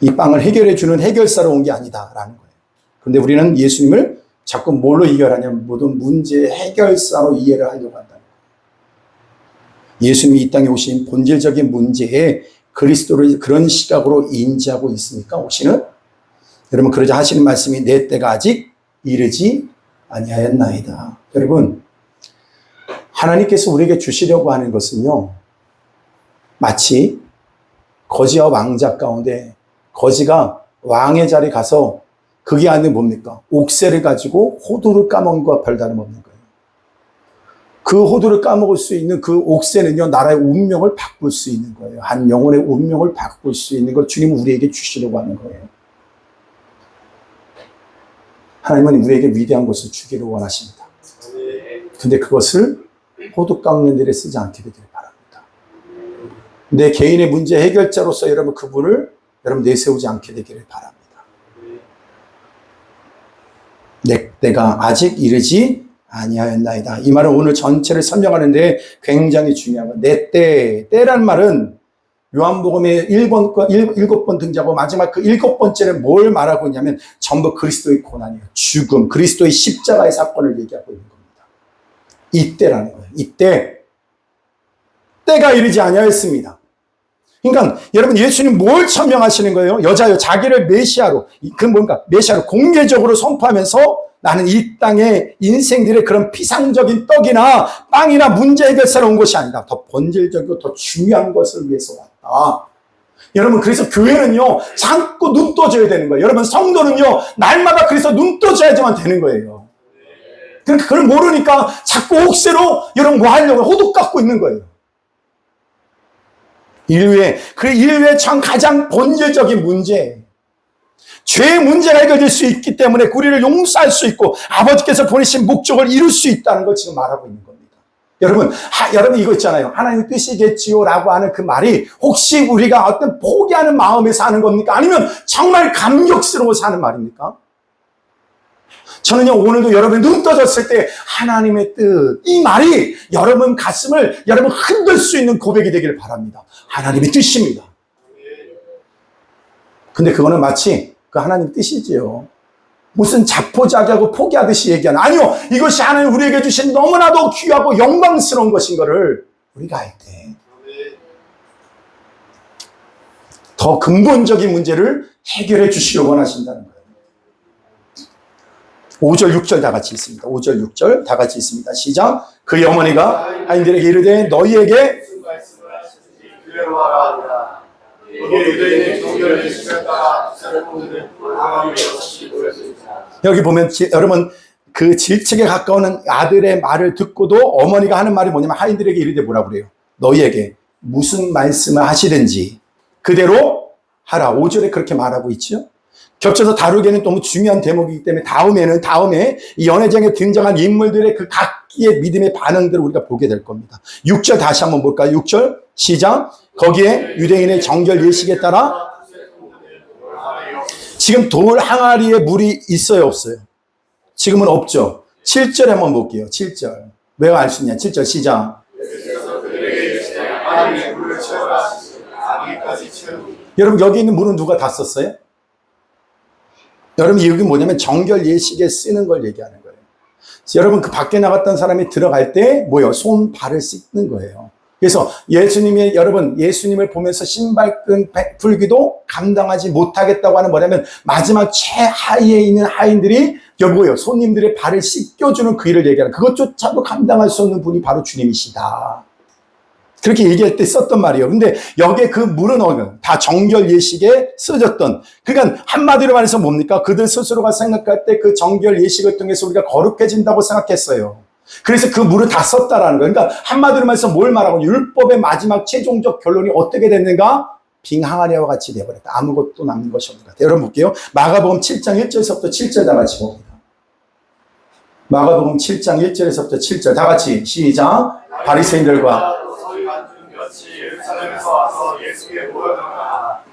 이 빵을 해결해 주는 해결사로 온 게 아니다라는 거예요. 그런데 우리는 예수님을 자꾸 뭘로 이해하냐면 모든 문제의 해결사로 이해를 하려고 한다는 거예요. 예수님이 이 땅에 오신 본질적인 문제에 그리스도를 그런 시각으로 인지하고 있습니까? 혹시는? 여러분, 그러자 하시는 말씀이 내 때가 아직 이르지 아니하였나이다. 여러분, 하나님께서 우리에게 주시려고 하는 것은요, 마치 거지와 왕자 가운데 거지가 왕의 자리에 가서 그게 아니면 뭡니까? 옥새를 가지고 호두를 까먹는 것과 별다름없는 거예요. 그 호두를 까먹을 수 있는 그 옥새는요, 나라의 운명을 바꿀 수 있는 거예요. 한 영혼의 운명을 바꿀 수 있는 걸 주님은 우리에게 주시려고 하는 거예요. 하나님은 우리에게 위대한 것을 주기를 원하십니다. 근데 그것을 호두 깎는 일에 쓰지 않게 되기를 바랍니다. 내 개인의 문제 해결자로서 여러분 그분을 여러분 내세우지 않게 되기를 바랍니다. 내 때가 아직 이르지 아니하였나이다. 이 말은 오늘 전체를 설명하는데 굉장히 중요한 거예요. 내 때란 말은 요한복음에 7번 등장하고 마지막 그 7번째는 뭘 말하고 있냐면 전부 그리스도의 고난이에요. 죽음, 그리스도의 십자가의 사건을 얘기하고 있는 겁니다. 이때라는 거예요. 이때 때가 이르지 아니하였습니다. 그러니까 여러분 예수님 뭘 천명하시는 거예요? 여자요, 자기를 메시아로, 그 뭔가 메시아로 공개적으로 선포하면서 나는 이 땅의 인생들의 그런 피상적인 떡이나 빵이나 문제 해결사로 온 것이 아니다. 더 본질적이고 더 중요한 것을 위해서 왔다. 여러분, 그래서 교회는요, 자꾸 눈 떠져야 되는 거예요. 여러분, 성도는요, 날마다 그래서 눈 떠져야지만 되는 거예요. 그러니까 그걸 모르니까 자꾸 옥새로 여러분 뭐 하려고 호둑 깎고 있는 거예요. 인류의 참 가장 본질적인 문제, 죄의 문제가 해결될 수 있기 때문에 우리를 용서할 수 있고 아버지께서 보내신 목적을 이룰 수 있다는 걸 지금 말하고 있는 겁니다. 여러분, 여러분 이거 있잖아요. 하나님의 뜻이겠지요 라고 하는 그 말이 혹시 우리가 어떤 포기하는 마음에서 하는 겁니까? 아니면 정말 감격스러워서 하는 말입니까? 저는요, 오늘도 여러분이 눈 떠졌을 때 하나님의 뜻, 이 말이 여러분 가슴을 여러분 흔들 수 있는 고백이 되기를 바랍니다. 하나님의 뜻입니다. 근데 그거는 마치 그 하나님 뜻이지요. 무슨 자포자기하고 포기하듯이 얘기하는, 아니요, 이것이 하나님 우리에게 주신 너무나도 귀하고 영광스러운 것인 거를 우리가 알 때 더 근본적인 문제를 해결해 주시려고 원하신다는 거예요. 5절 6절 다 같이 있습니다. 5절 6절 다 같이 있습니다. 시작. 그의 어머니가 아이들에게 이르되 너희에게 여기 보면 여러분 그 질책에 가까운 아들의 말을 듣고도 어머니가 하는 말이 뭐냐면 하인들에게 이르되 뭐라고 그래요? 너희에게 무슨 말씀을 하시든지 그대로 하라. 5절에 그렇게 말하고 있죠. 겹쳐서 다루기에는 너무 중요한 대목이기 때문에 다음에 이 연회장에 등장한 인물들의 그 각기의 믿음의 반응들을 우리가 보게 될 겁니다. 6절 다시 한번 볼까요? 6절 시작. 거기에 유대인의 정결 예식에 따라 지금 돌 항아리에 물이 있어요, 없어요? 지금은 없죠. 7절 한번 볼게요. 7절. 왜 알 수 있냐? 7절 시작. 여러분 여기 있는 물은 누가 다 썼어요? 여러분 여기 뭐냐면 정결 예식에 쓰는 걸 얘기하는 거예요. 여러분 그 밖에 나갔던 사람이 들어갈 때 뭐요? 손 발을 씻는 거예요. 그래서 여러분 예수님을 보면서 신발끈 풀기도 감당하지 못하겠다고 하는 뭐냐면 마지막 최하위에 있는 하인들이 뭐예요? 손님들의 발을 씻겨주는 그 일을 얘기하는 그것조차도 감당할 수 없는 분이 바로 주님이시다. 그렇게 얘기할 때 썼던 말이에요. 근데 여기에 그 물은 다 정결 예식에 쓰여졌던, 그러니까 한마디로 말해서 뭡니까? 그들 스스로가 생각할 때 그 정결 예식을 통해서 우리가 거룩해진다고 생각했어요. 그래서 그 물을 다 썼다라는 거예요. 그러니까 한마디로 말해서 뭘 말하고 율법의 마지막 최종적 결론이 어떻게 됐는가? 빙 항아리와 같이 되어버렸다. 아무것도 남는 것이 없는 것 같아요. 여러분 볼게요. 마가복음 7장 1절에서부터 7절 다 같이 봅니다. 마가복음 7장 1절에서부터 7절 다 같이 시작. 바리새인들과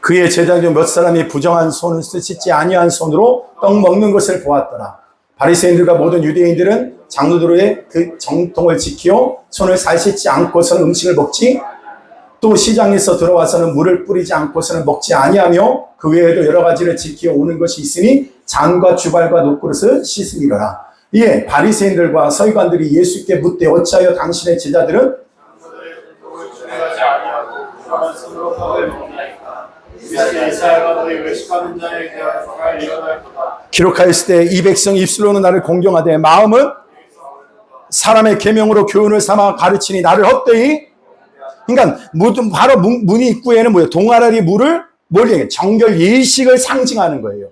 그의 제자 중 몇 사람이 부정한 손을 씻지 아니한 손으로 떡 먹는 것을 보았더라. 바리새인들과 모든 유대인들은 장로들의 그 정통을 지키어 손을 잘 씻지 않고서는 음식을 먹지, 또 시장에서 들어와서는 물을 뿌리지 않고서는 먹지 아니하며 그 외에도 여러 가지를 지키어 오는 것이 있으니 장과 주발과 녹그릇을 씻으리라. 이에 바리새인들과 서기관들이 예수께 묻되 어찌하여 당신의 제자들은 기록하였을 때 이 백성 입술로는 나를 공경하되 마음은 사람의 계명으로 교훈을 삼아 가르치니 나를 헛되이, 그러니까 바로 문 입구에는 뭐예요? 동아라리 물을 뭘 얘기해요? 정결 예식을 상징하는 거예요.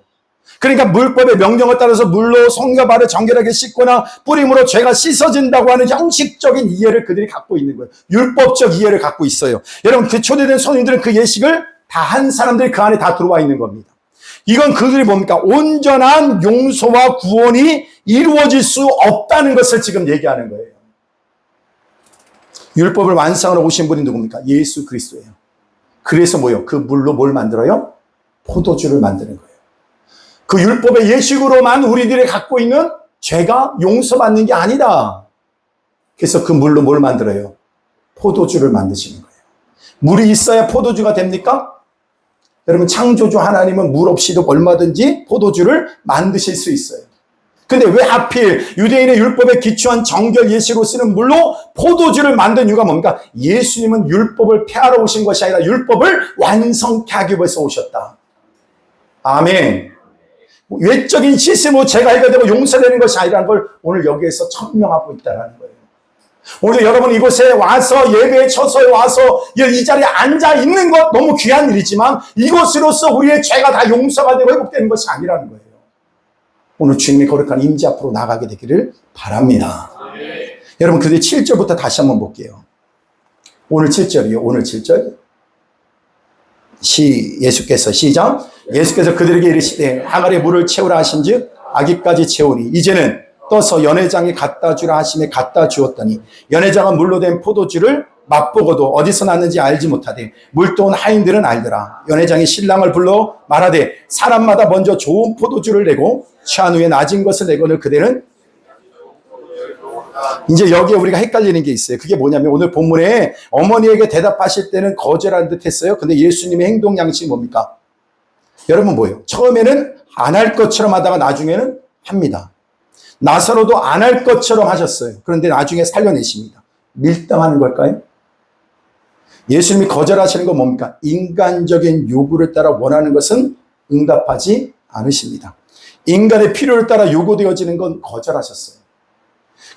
그러니까 물법의 명령에 따라서 물로 손과 발을 정결하게 씻거나 뿌림으로 죄가 씻어진다고 하는 형식적인 이해를 그들이 갖고 있는 거예요. 율법적 이해를 갖고 있어요. 여러분 그 초대된 손님들은 그 예식을 다 한 사람들이 그 안에 다 들어와 있는 겁니다. 이건 그들이 뭡니까? 온전한 용서와 구원이 이루어질 수 없다는 것을 지금 얘기하는 거예요. 율법을 완성하러 오신 분이 누굽니까? 예수 그리스도예요. 그래서 뭐예요? 그 물로 뭘 만들어요? 포도주를 만드는 거예요. 그 율법의 예식으로만 우리들이 갖고 있는 죄가 용서받는 게 아니다. 그래서 그 물로 뭘 만들어요? 포도주를 만드시는 거예요. 물이 있어야 포도주가 됩니까? 여러분 창조주 하나님은 물 없이도 얼마든지 포도주를 만드실 수 있어요. 근데 왜 하필 유대인의 율법에 기초한 정결 예식으로 쓰는 물로 포도주를 만든 이유가 뭡니까? 예수님은 율법을 폐하러 오신 것이 아니라 율법을 완성케 하기 위해서 오셨다. 아멘. 외적인 시스템으로 죄가 해결되고 용서되는 것이 아니라는 걸 오늘 여기에서 천명하고 있다는 거예요. 오늘 여러분 이곳에 와서 예배에 처소에 와서 이 자리에 앉아 있는 것 너무 귀한 일이지만 이것으로서 우리의 죄가 다 용서가 되고 회복되는 것이 아니라는 거예요. 오늘 주님의 거룩한 임재 앞으로 나가게 되기를 바랍니다. 여러분 그런데 7절부터 다시 한번 볼게요. 오늘 7절이요. 오늘 7절. 예수께서 시작. 예수께서 그들에게 이르시되 항아리에 물을 채우라 하신즉 아기까지 채우니 이제는 떠서 연회장에 갖다 주라 하심에 갖다 주었더니 연회장은 물로 된 포도주를 맛보고도 어디서 났는지 알지 못하되 물도온 하인들은 알더라. 연회장이 신랑을 불러 말하되 사람마다 먼저 좋은 포도주를 내고 취한 후에 낮은 것을 내거늘 그대는, 이제 여기에 우리가 헷갈리는 게 있어요. 그게 뭐냐면 오늘 본문에 어머니에게 대답하실 때는 거절한 듯 했어요. 근데 예수님의 행동 양식이 뭡니까? 여러분 뭐예요? 처음에는 안 할 것처럼 하다가 나중에는 합니다. 나사로도 안 할 것처럼 하셨어요. 그런데 나중에 살려내십니다. 밀당하는 걸까요? 예수님이 거절하시는 건 뭡니까? 인간적인 요구를 따라 원하는 것은 응답하지 않으십니다. 인간의 필요를 따라 요구되어지는 건 거절하셨어요.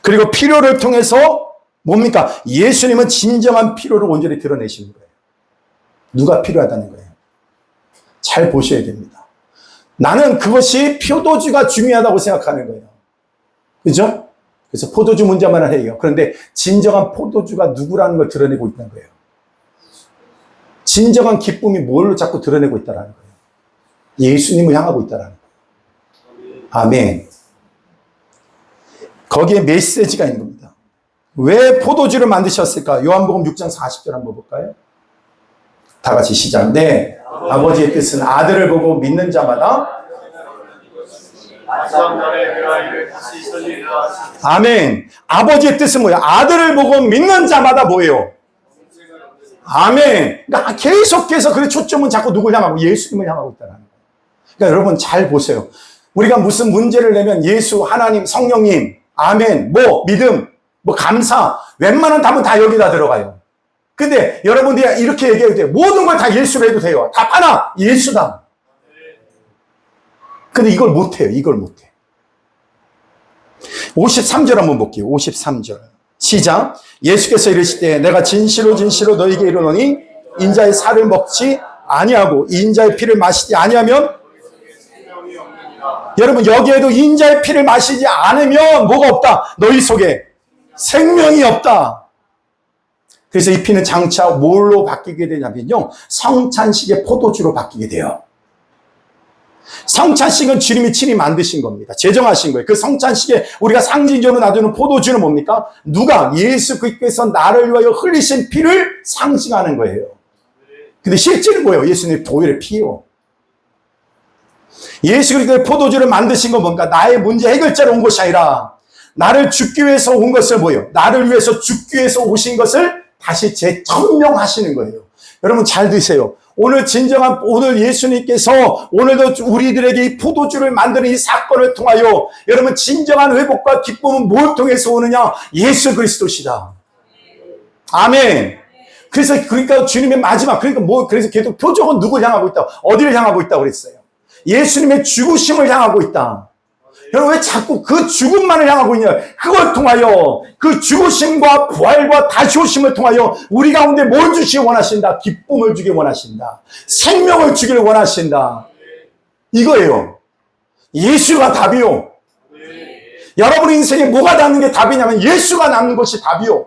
그리고 필요를 통해서 뭡니까? 예수님은 진정한 필요를 온전히 드러내시는 거예요. 누가 필요하다는 거예요. 잘 보셔야 됩니다. 나는 그것이 포도주가 중요하다고 생각하는 거예요. 그죠? 그래서 포도주 문제만 해요. 그런데 진정한 포도주가 누구라는 걸 드러내고 있다는 거예요. 진정한 기쁨이 뭘로 자꾸 드러내고 있다는 거예요. 예수님을 향하고 있다라는 거예요. 아멘. 거기에 메시지가 있는 겁니다. 왜 포도주를 만드셨을까? 요한복음 6장 40절 한번 볼까요? 다 같이 시작. 네, 아버지의 뜻은 아들을 보고 믿는 자마다 아멘. 아버지의 뜻은 뭐예요? 아들을 보고 믿는 자마다 뭐예요? 아멘. 그러니까 계속해서 그 초점은 자꾸 누굴 향하고? 예수님을 향하고 있다는 거예요. 그러니까 여러분 잘 보세요. 우리가 무슨 문제를 내면 예수, 하나님, 성령님, 아멘, 믿음, 감사, 웬만한 답은 다 여기다 들어가요. 근데 여러분들이 이렇게 얘기해도 돼요. 모든 걸 다 예수로 해도 돼요. 답 하나, 예수다. 근데 이걸 못해요. 이걸 못해. 53절 한번 볼게요. 53절. 시작. 예수께서 이르시되 내가 진실로 진실로 너희에게 이르노니 인자의 살을 먹지 아니하고 인자의 피를 마시지 아니하면 여러분 여기에도 인자의 피를 마시지 않으면 뭐가 없다? 너희 속에 생명이 없다. 그래서 이 피는 장차 뭘로 바뀌게 되냐면요. 성찬식의 포도주로 바뀌게 돼요. 성찬식은 주님이 친히 만드신 겁니다. 제정하신 거예요. 그 성찬식에 우리가 상징적으로 놔두는 포도주는 뭡니까? 누가? 예수 그리스도께서 나를 위하여 흘리신 피를 상징하는 거예요. 근데 실제는 뭐예요? 예수님의 보혈의 피요. 예수 그리스도의 포도주를 만드신 건 뭔가? 나의 문제 해결자로 온 것이 아니라 나를 죽기 위해서 온 것을 뭐예요? 나를 위해서 죽기 위해서 오신 것을 다시 재천명하시는 거예요. 여러분 잘 드세요. 오늘 예수님께서 오늘도 우리들에게 이 포도주를 만드는 이 사건을 통하여 여러분 진정한 회복과 기쁨은 뭘 통해서 오느냐? 예수 그리스도시다. 아멘. 그러니까 주님의 마지막, 그래서 계속 표적은 누굴 향하고 있다? 어디를 향하고 있다고 그랬어요? 예수님의 죽으심을 향하고 있다. 여러분 왜 자꾸 그 죽음만을 향하고 있냐? 그걸 통하여 그 죽으심과 부활과 다시 오심을 통하여 우리 가운데 뭘 주시기 원하신다? 기쁨을 주기 원하신다. 생명을 주기를 원하신다. 이거예요. 예수가 답이요. 여러분 인생에 뭐가 남는 게 답이냐면 예수가 남는 것이 답이요.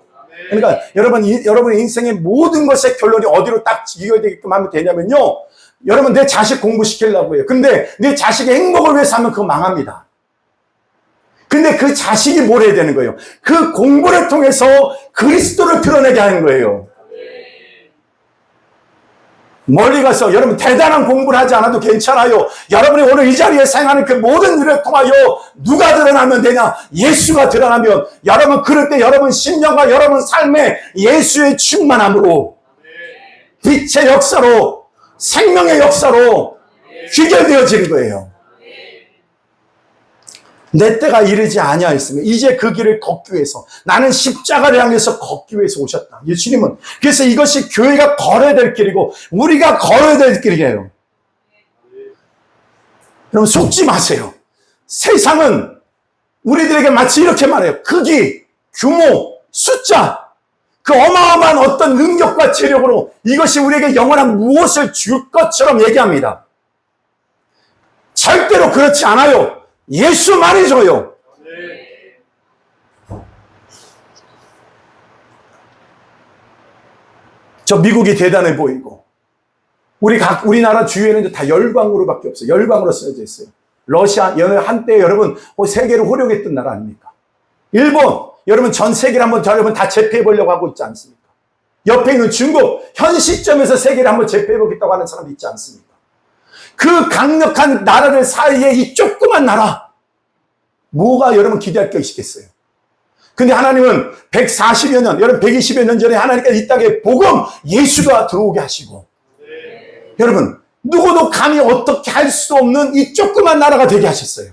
그러니까 여러분의 인생의 모든 것의 결론이 어디로 딱 이어되게끔 하면 되냐면요. 여러분 내 자식 공부시키려고 해요. 근데 내 자식의 행복을 위해서 하면 그거 망합니다. 근데 그 자식이 뭘 해야 되는 거예요? 그 공부를 통해서 그리스도를 드러내게 하는 거예요. 멀리 가서 여러분 대단한 공부를 하지 않아도 괜찮아요. 여러분이 오늘 이 자리에 사용하는 그 모든 일을 통하여 누가 드러나면 되냐? 예수가 드러나면 여러분 그럴 때 여러분 심령과 여러분 삶에 예수의 충만함으로 빛의 역사로 생명의 역사로 귀결되어지는 거예요. 내 때가 이르지 아니하였으며 이제 그 길을 걷기 위해서 나는 십자가를 향해서 걷기 위해서 오셨다. 예수님은 그래서 이것이 교회가 걸어야 될 길이고 우리가 걸어야 될 길이에요. 여러분 속지 마세요. 세상은 우리들에게 마치 이렇게 말해요. 크기, 규모, 숫자 그 어마어마한 어떤 능력과 재력으로 이것이 우리에게 영원한 무엇을 줄 것처럼 얘기합니다. 절대로 그렇지 않아요. 예수만이 줘요. 저 미국이 대단해 보이고 우리나라 주위에는 다 열강으로밖에 없어요. 열강으로 쓰여져 있어요. 러시아 한때 여러분 세계를 호령했던 나라 아닙니까? 일본 여러분 전 세계를 한번 여러분 다 제패해 보려고 하고 있지 않습니까? 옆에 있는 중국 현 시점에서 세계를 한번 제패해 보겠다고 하는 사람이 있지 않습니까? 그 강력한 나라들 사이에 이 조그만 나라 뭐가 여러분 기대할 게 있겠어요? 근데 하나님은 140여 년, 여러분 120여 년 전에 하나님께서 이 땅에 복음 예수가 들어오게 하시고 여러분 누구도 감히 어떻게 할 수 없는 이 조그만 나라가 되게 하셨어요.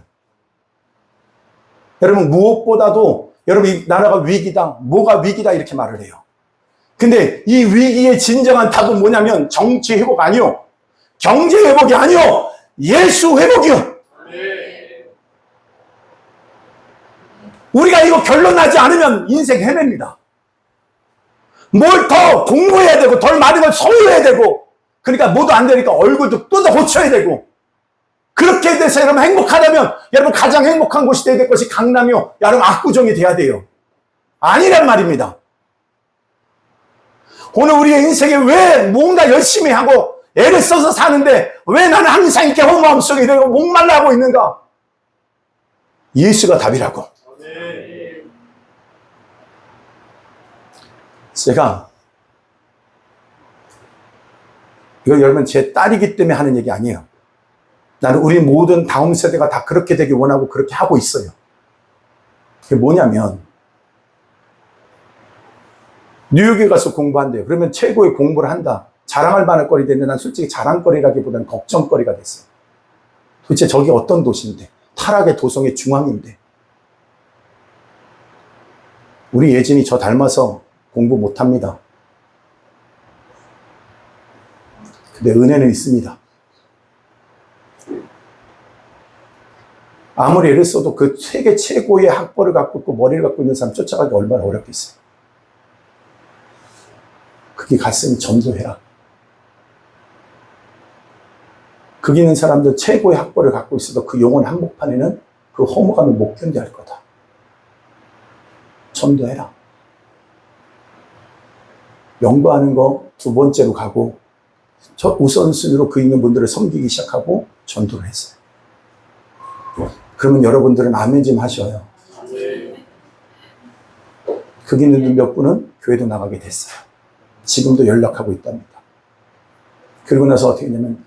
여러분 무엇보다도 여러분 이 나라가 위기다, 뭐가 위기다 이렇게 말을 해요. 근데 이 위기의 진정한 답은 뭐냐면 정치 회복 아니요. 경제 회복이 아니요. 예수 회복이요. 우리가 이거 결론 나지 않으면 인생 헤맵니다. 뭘 더 공부해야 되고 덜 많은 걸 소유해야 되고 그러니까 뭐도 안 되니까 얼굴도 또 더 고쳐야 되고 그렇게 돼서 여러분 행복하다면 여러분 가장 행복한 곳이 돼야 될 것이 강남이요. 여러분 압구정이 돼야 돼요. 아니란 말입니다. 오늘 우리의 인생에 왜 뭔가 열심히 하고 애를 써서 사는데 왜 나는 항상 이렇게 허무함 속에 이러고 목말라 하고 있는가? 예수가 답이라고. 제가 이거 여러분 제 딸이기 때문에 하는 얘기 아니에요. 나는 우리 모든 다음 세대가 다 그렇게 되길 원하고 그렇게 하고 있어요. 그게 뭐냐면 뉴욕에 가서 공부한대요. 그러면 최고의 공부를 한다. 자랑할 만한 거리 되는데 난 솔직히 자랑거리라기보다는 걱정거리가 됐어요. 도대체 저기 어떤 도시인데, 타락의 도성의 중앙인데, 우리 예진이 저 닮아서 공부 못합니다. 근데 은혜는 있습니다. 아무리 애를 써도 그 세계 최고의 학벌을 갖고 있고 머리를 갖고 있는 사람 쫓아가기 얼마나 어렵겠어요. 거기 갔으니 전도해라. 거기 있는 사람들 최고의 학벌을 갖고 있어도 그 영혼 한복판에는 그 허무감을 못 견뎌할 거다. 전도해라. 연구하는 거 두 번째로 가고 저 우선순위로 그 있는 분들을 섬기기 시작하고 전도를 했어요. 그러면 여러분들은 아멘 좀 하셔요. 거기 있는 몇 분은 교회도 나가게 됐어요. 지금도 연락하고 있답니다. 그리고 나서 어떻게 했냐면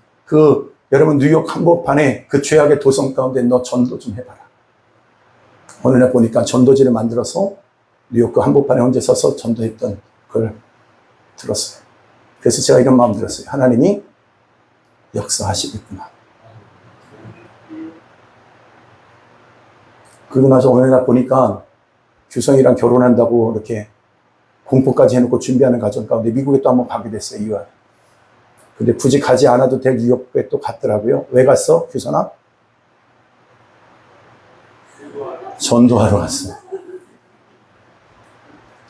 여러분 뉴욕 한복판에 그 죄악의 도성 가운데 너 전도 좀 해봐라. 어느 날 보니까 전도지를 만들어서 뉴욕 그 한복판에 혼자 서서 전도했던 그걸 들었어요. 그래서 제가 이런 마음 들었어요. 하나님이 역사하시겠구나. 그리고 나서 어느 날 보니까 규성이랑 결혼한다고 이렇게 공포까지 해놓고 준비하는 과정 가운데 미국에 또 한번 가게 됐어요. 이유가. 근데 굳이 가지 않아도 될 뉴욕에 또 갔더라고요. 왜 갔어? 규선아? 전도하러 갔어.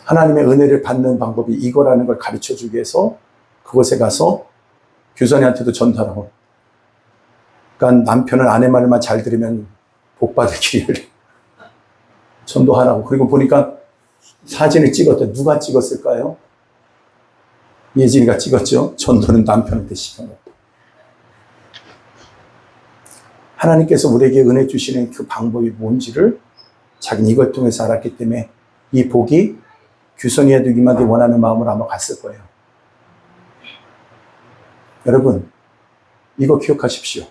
하나님의 은혜를 받는 방법이 이거라는 걸 가르쳐 주기 위해서 그곳에 가서 규선이한테도 전도하라고. 그러니까 남편은 아내 말만 잘 들으면 복 받을 길을 전도하라고. 그리고 보니까 사진을 찍었대. 누가 찍었을까요? 예진이가 찍었죠. 전도는 남편한테 시켜놓고. 하나님께서 우리에게 은혜 주시는 그 방법이 뭔지를 자기는 이걸 통해서 알았기 때문에 이 복이 규선이에도 임하기 원하는 마음으로 아마 갔을 거예요. 여러분, 이거 기억하십시오.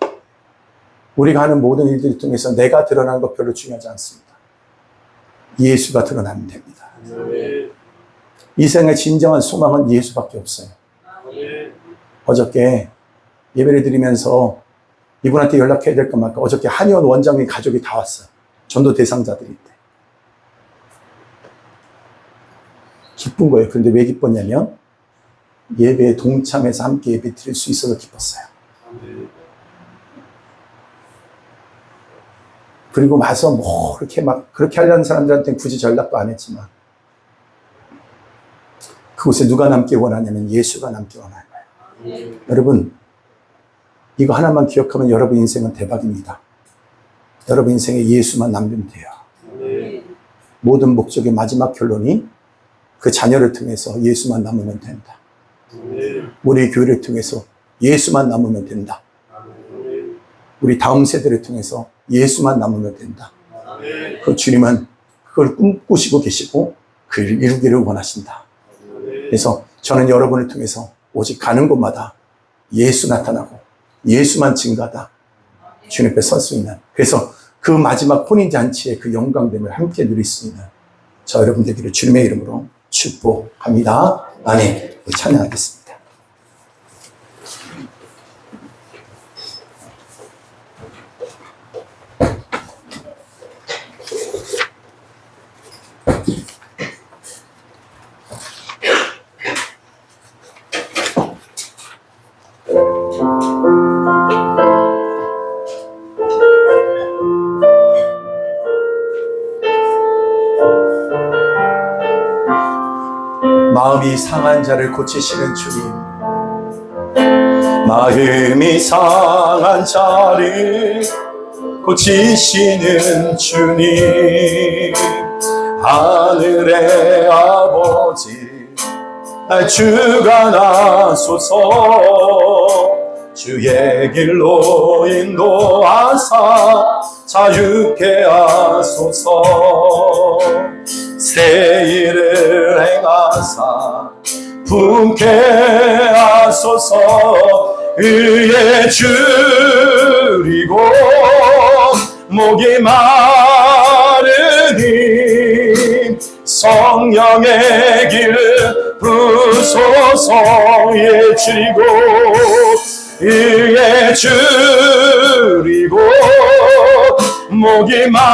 우리가 하는 모든 일들 통해서 내가 드러나는 것 별로 중요하지 않습니다. 예수가 드러나면 됩니다. 이 생의 진정한 소망은 예수밖에 없어요. 어저께 예배를 드리면서 이분한테 연락해야 될까 말까 어저께 한의원 원장님 가족이 다 왔어요. 전도 대상자들이 있대. 기쁜 거예요. 그런데 왜 기뻤냐면 예배에 동참해서 함께 예배 드릴 수 있어서 기뻤어요. 그리고 와서 뭐 그렇게 하려는 사람들한테는 굳이 연락도 안 했지만 그곳에 누가 남기 원하냐면 예수가 남기 원하는 거예요. 여러분, 이거 하나만 기억하면 여러분 인생은 대박입니다. 여러분 인생에 예수만 남기면 돼요. 모든 목적의 마지막 결론이 그 자녀를 통해서 예수만 남으면 된다. 우리 교회를 통해서 예수만 남으면 된다. 우리 다음 세대를 통해서 예수만 남으면 된다. 그 주님은 그걸 꿈꾸시고 계시고 그를 이루기를 원하신다. 그래서 저는 여러분을 통해서 오직 가는 곳마다 예수 나타나고 예수만 증거하다 주님 앞에 설 수 있는, 그래서 그 마지막 혼인잔치의 그 영광됨을 함께 누릴 수 있는 저 여러분 되기를 주님의 이름으로 축복합니다. 아멘. 찬양하겠습니다. 마음이 상한 자를 고치시는 주님, 마음이 상한 자를 고치시는 주님, 하늘의 아버지 날 주가 나소서. 주의 길로 인도하사 자유케 하소서. 새 일을 행하사 분케 하소서. 의에 줄이고 목이 마르니 성령의 길을 부소서. 의에 줄이고 의에 줄이고 목이 마르니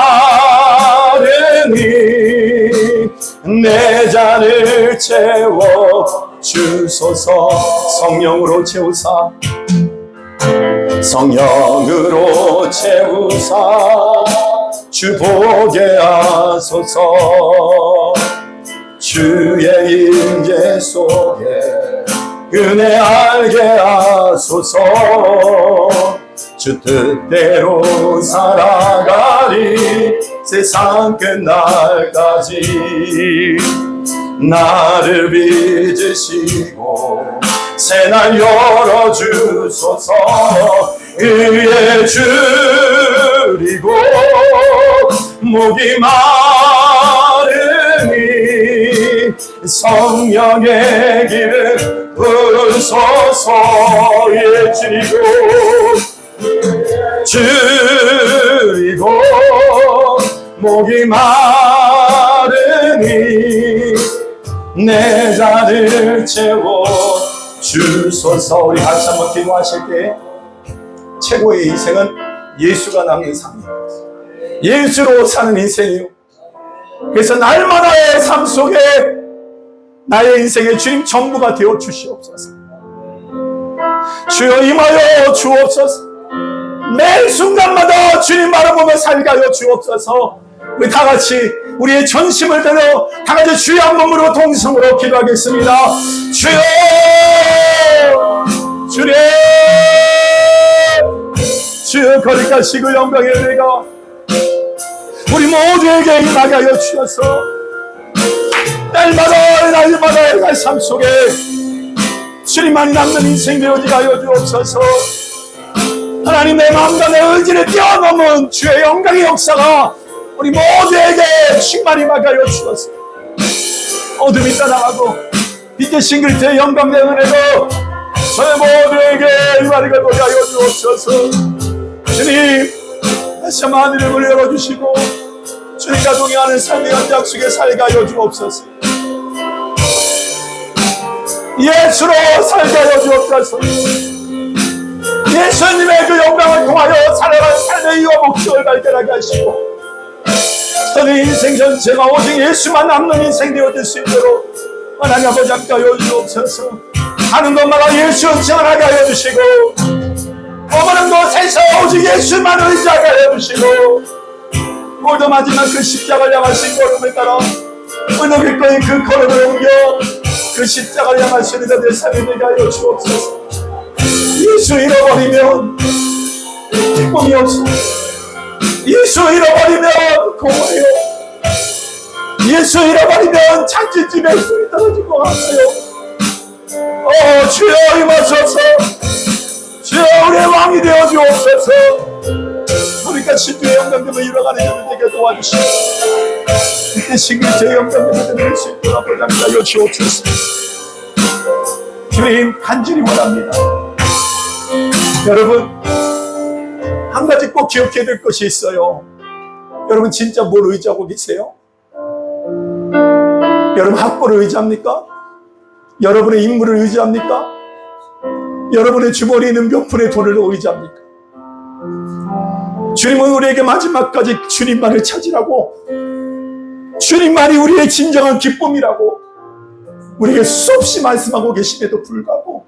내 잔을 채워 주소서. 성령으로 채우사 성령으로 채우사 주 보게 하소서. 주의 임재 속에 은혜 알게 하소서. 주 뜻대로 살아가리 세상 끝날까지. 나를 빚으시고 새날 열어주소서. 의에 줄이고 목이 마르니 성령의 길을 부소서. 의에 줄이고 목이 마르니 내 잔을 채워 주소서. 우리 같이 한번 기도하실 때 최고의 인생은 예수가 남는 삶이에요. 예수로 사는 인생이요. 그래서 날마다의 삶 속에 나의 인생의 주님 전부가 되어 주시옵소서. 주여 임하여 주옵소서. 매 순간마다 주님 바라보며 살게 하여 주옵소서. 우리 다 같이 우리의 전심을 들어 다 같이 주의 한 몸으로 동성으로 기도하겠습니다. 주여 주님 주여 거룩하시고 영광의 은혜가 우리 모두에게 임하게 하여 주셔서 날마다의 날 삶 속에 주님만이 남는 인생 되어지게 하여 주옵소서. 하나님 내 마음과 내 의지를 뛰어넘은 주의 영광의 역사가 우리 모두에게 충만히 임하게 하여 주옵소서. 어둠이 떠나가고 빛의 싱글트의 영광의 은혜도 저희 모두에게 임하게 하여 주옵소서. 주님 다시 한번 하늘을 문을 열어주시고 주님과 동행하는 삶의 현장 속에 살게 하여 주옵소서. 예수로 살게 하여 주옵소서. 예수님의 그 영광을 통하여 살아가는 삶의 이유와 목적을 발견하게 하시고 저의 인생 전체가 오직 예수만 남는 인생 되어질 수 있도록 하나님 아버지 함께 하여 주옵소서. 가는 곳마다 예수 전하게 하여 주시고 머무는 곳에서 오직 예수만 의지하게 하여 주시고 오늘도 마지막 그 십자가를 향하신 걸음을 따라 오늘 기꺼이 그 걸음을 옮겨 그 십자가를 향할 수 있는 내 삶이 되게 하여 주옵소서. 예수 잃어버리면 기쁨이 없어. 예수 잃어버리면 공허해요. 예수 잃어버리면 잔치집에 술이 떨어지고 하세요. 주여 임하소서. 주여 우리의 왕이 되어 주옵소서. 우리가 신주의 영광됨을 이뤄가는 일을 되게 도와주시고 그때 신기주의 영광됨을 드릴 수 있도록 아버지 하여 주옵소서. 주님 간절히 원합니다. 여러분 한 가지 꼭 기억해야 될 것이 있어요. 여러분 진짜 뭘 의지하고 계세요? 여러분 학벌을 의지합니까? 여러분의 인물을 의지합니까? 여러분의 주머니에 있는 몇 푼의 돈을 의지합니까? 주님은 우리에게 마지막까지 주님만을 찾으라고, 주님만이 우리의 진정한 기쁨이라고 우리에게 수없이 말씀하고 계심에도 불구하고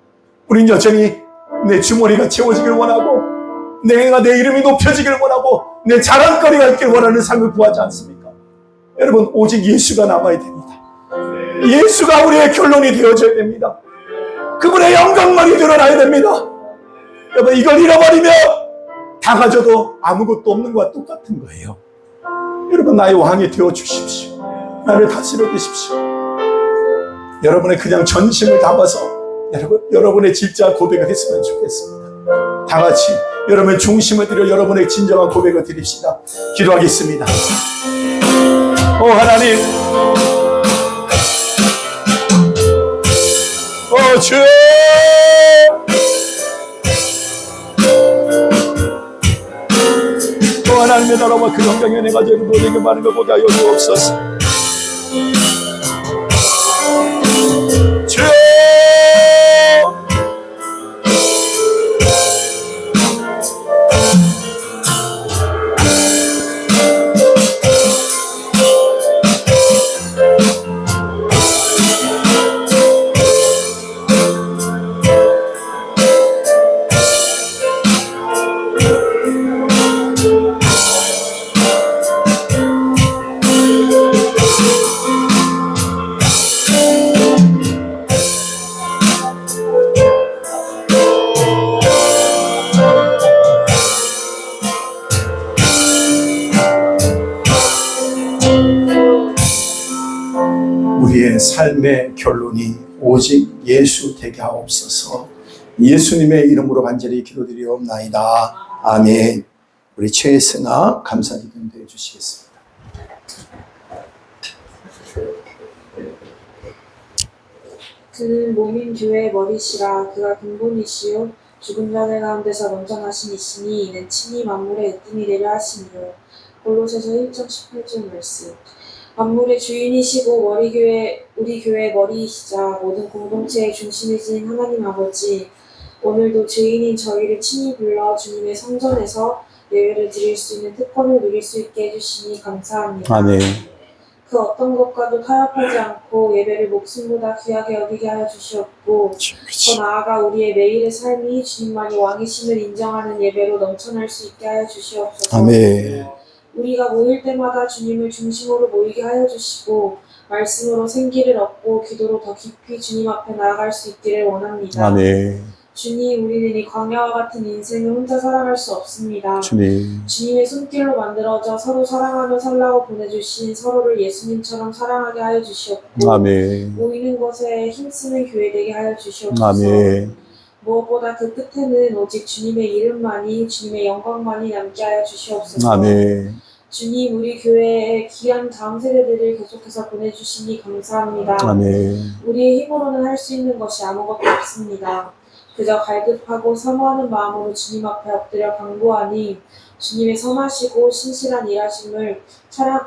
우리는 여전히 내 주머니가 채워지길 원하고 내가 내 이름이 높여지길 원하고 내 자랑거리가 있길 원하는 삶을 구하지 않습니까? 여러분 오직 예수가 남아야 됩니다. 예수가 우리의 결론이 되어줘야 됩니다. 그분의 영광만이 드러나야 됩니다. 여러분 이걸 잃어버리면 다 가져도 아무것도 없는 것과 똑같은 거예요. 여러분 나의 왕이 되어주십시오. 나를 다스려 주십시오. 여러분의 그냥 전심을 담아서 여러분의 진짜 고백을 했으면 좋겠습니다. 다 같이 여러분의 중심을 들여 여러분의 진정한 고백을 드립시다. 기도하겠습니다. 오 하나님, 오 주여, 오 하나님의 나라와 그 영광의 은혜가 여러분에게 많은 것보다 여기 없어서 주여, 우리의 삶의 결론이 오직 예수 되게 하옵소서. 예수님의 이름으로 간절히 기도드리옵나이다. 아멘. 우리 최승아 감사기도도 해주시겠습니다. 그는 몸인 교회의 머리시라. 그가 근본이시요 죽은 자들 가운데서 먼저 나신 이시니 이는 친히 만물의 으뜸이 되려 하시니요. 골로새서 1장 18절 말씀. 만물의 주인이시고 우리 교회의 머리이시자 모든 공동체의 중심이 진 하나님 아버지, 오늘도 죄인인 저희를 친히 불러 주님의 성전에서 예배를 드릴 수 있는 특권을 누릴 수 있게 해주시니 감사합니다. 아멘. 그 어떤 것과도 타협하지 않고 예배를 목숨보다 귀하게 여기게 하여 주시옵고, 더 나아가 우리의 매일의 삶이 주님만이 왕이심을 인정하는 예배로 넘쳐날 수 있게 하여 주시옵소서. 아멘. 우리가 모일 때마다 주님을 중심으로 모이게 하여 주시고, 말씀으로 생기를 얻고 기도로 더 깊이 주님 앞에 나아갈 수 있기를 원합니다. 아멘. 주님, 우리는 이 광야와 같은 인생을 혼자 살아갈 수 없습니다. 주님의 손길로 만들어져 서로 사랑하며 살라고 보내주신 서로를 예수님처럼 사랑하게 하여 주시옵고, 아멘. 모이는 것에 힘쓰는 교회 되게 하여 주시옵소서. 아멘. 무엇보다 그 끝에는 오직 주님의 이름만이, 주님의 영광만이 남게 하여 주시옵소서. 아멘. 주님, 우리 교회에 귀한 다음 세대들을 계속해서 보내주시니 감사합니다. 아멘. 우리의 힘으로는 할 수 있는 것이 아무것도 없습니다. 그저 갈급하고 사모하는 마음으로 주님 앞에 엎드려 간구하니 주님의 선하시고 신실한 일하심을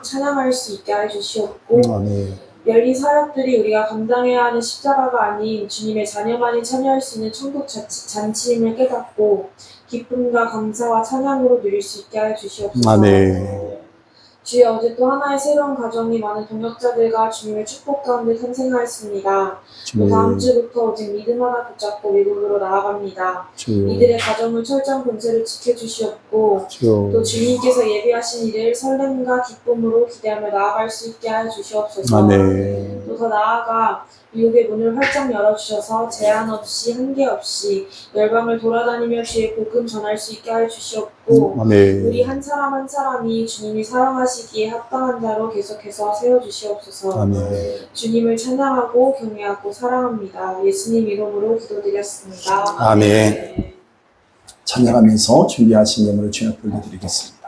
찬양할 수 있게 해주시옵고, 아멘. 열린 사역들이 우리가 감당해야 하는 십자가가 아닌 주님의 자녀만이 참여할 수 있는 천국 잔치임을 깨닫고 기쁨과 감사와 찬양으로 누릴 수 있게 해주시옵소서. 아멘. 주여, 어제 또 하나의 새로운 가정이 많은 동역자들과 주님의 축복 가운데 탄생하였습니다. 또 다음 주부터 오직 믿음 하나 붙잡고 미국으로 나아갑니다. 이들의 가정을 철저한 권세를 지켜주시옵고, 또 주님께서 예비하신 일을 설렘과 기쁨으로 기대하며 나아갈 수 있게 하여 주시옵소서. 아멘. 또 더 나아가 미국의 문을 활짝 열어주셔서 제한 없이 한계 없이 열방을 돌아다니며 주의 복음 전할 수 있게 하여 주시옵고, 아멘. 우리 한 사람 한 사람이 주님이 사랑하시기에 합당한 자로 계속해서 세워주시옵소서. 아멘. 주님을 찬양하고 경외하고 사랑합니다. 예수님 이름으로 기도드렸습니다. 아멘. 찬양하면서 준비하신 예물을 주님 앞에 올려드리겠습니다.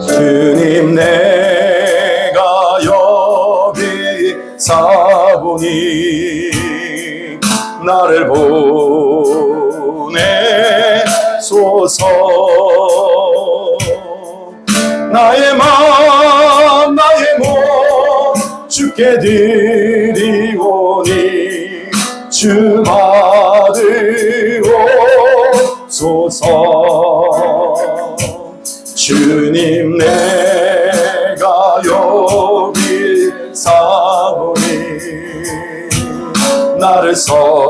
주님, 내가 여기 사보니 나를 보내소서. 나의 마음 나의 몸 주께 드리오니 주 받으옵소서. 주님, 내가 여기 사보니 나를 써주소서.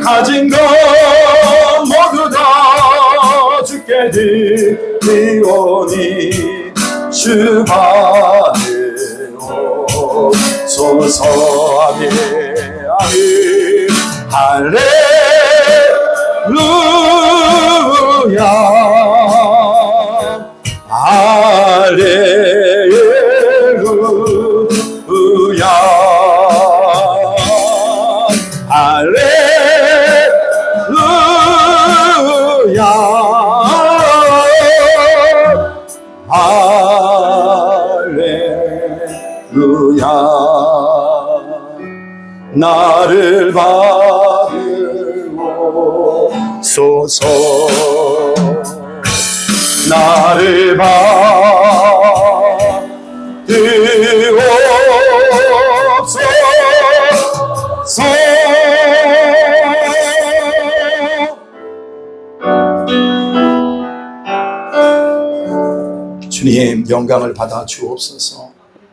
가진 것 모두 다 주께 드리오니 주 받으옵소서. 아멘. 아멘. 할렐루야 할렐루야 할렐루야 나를 받으옵소서 나를 받으옵소서 주님 영광을 받아 주옵소서.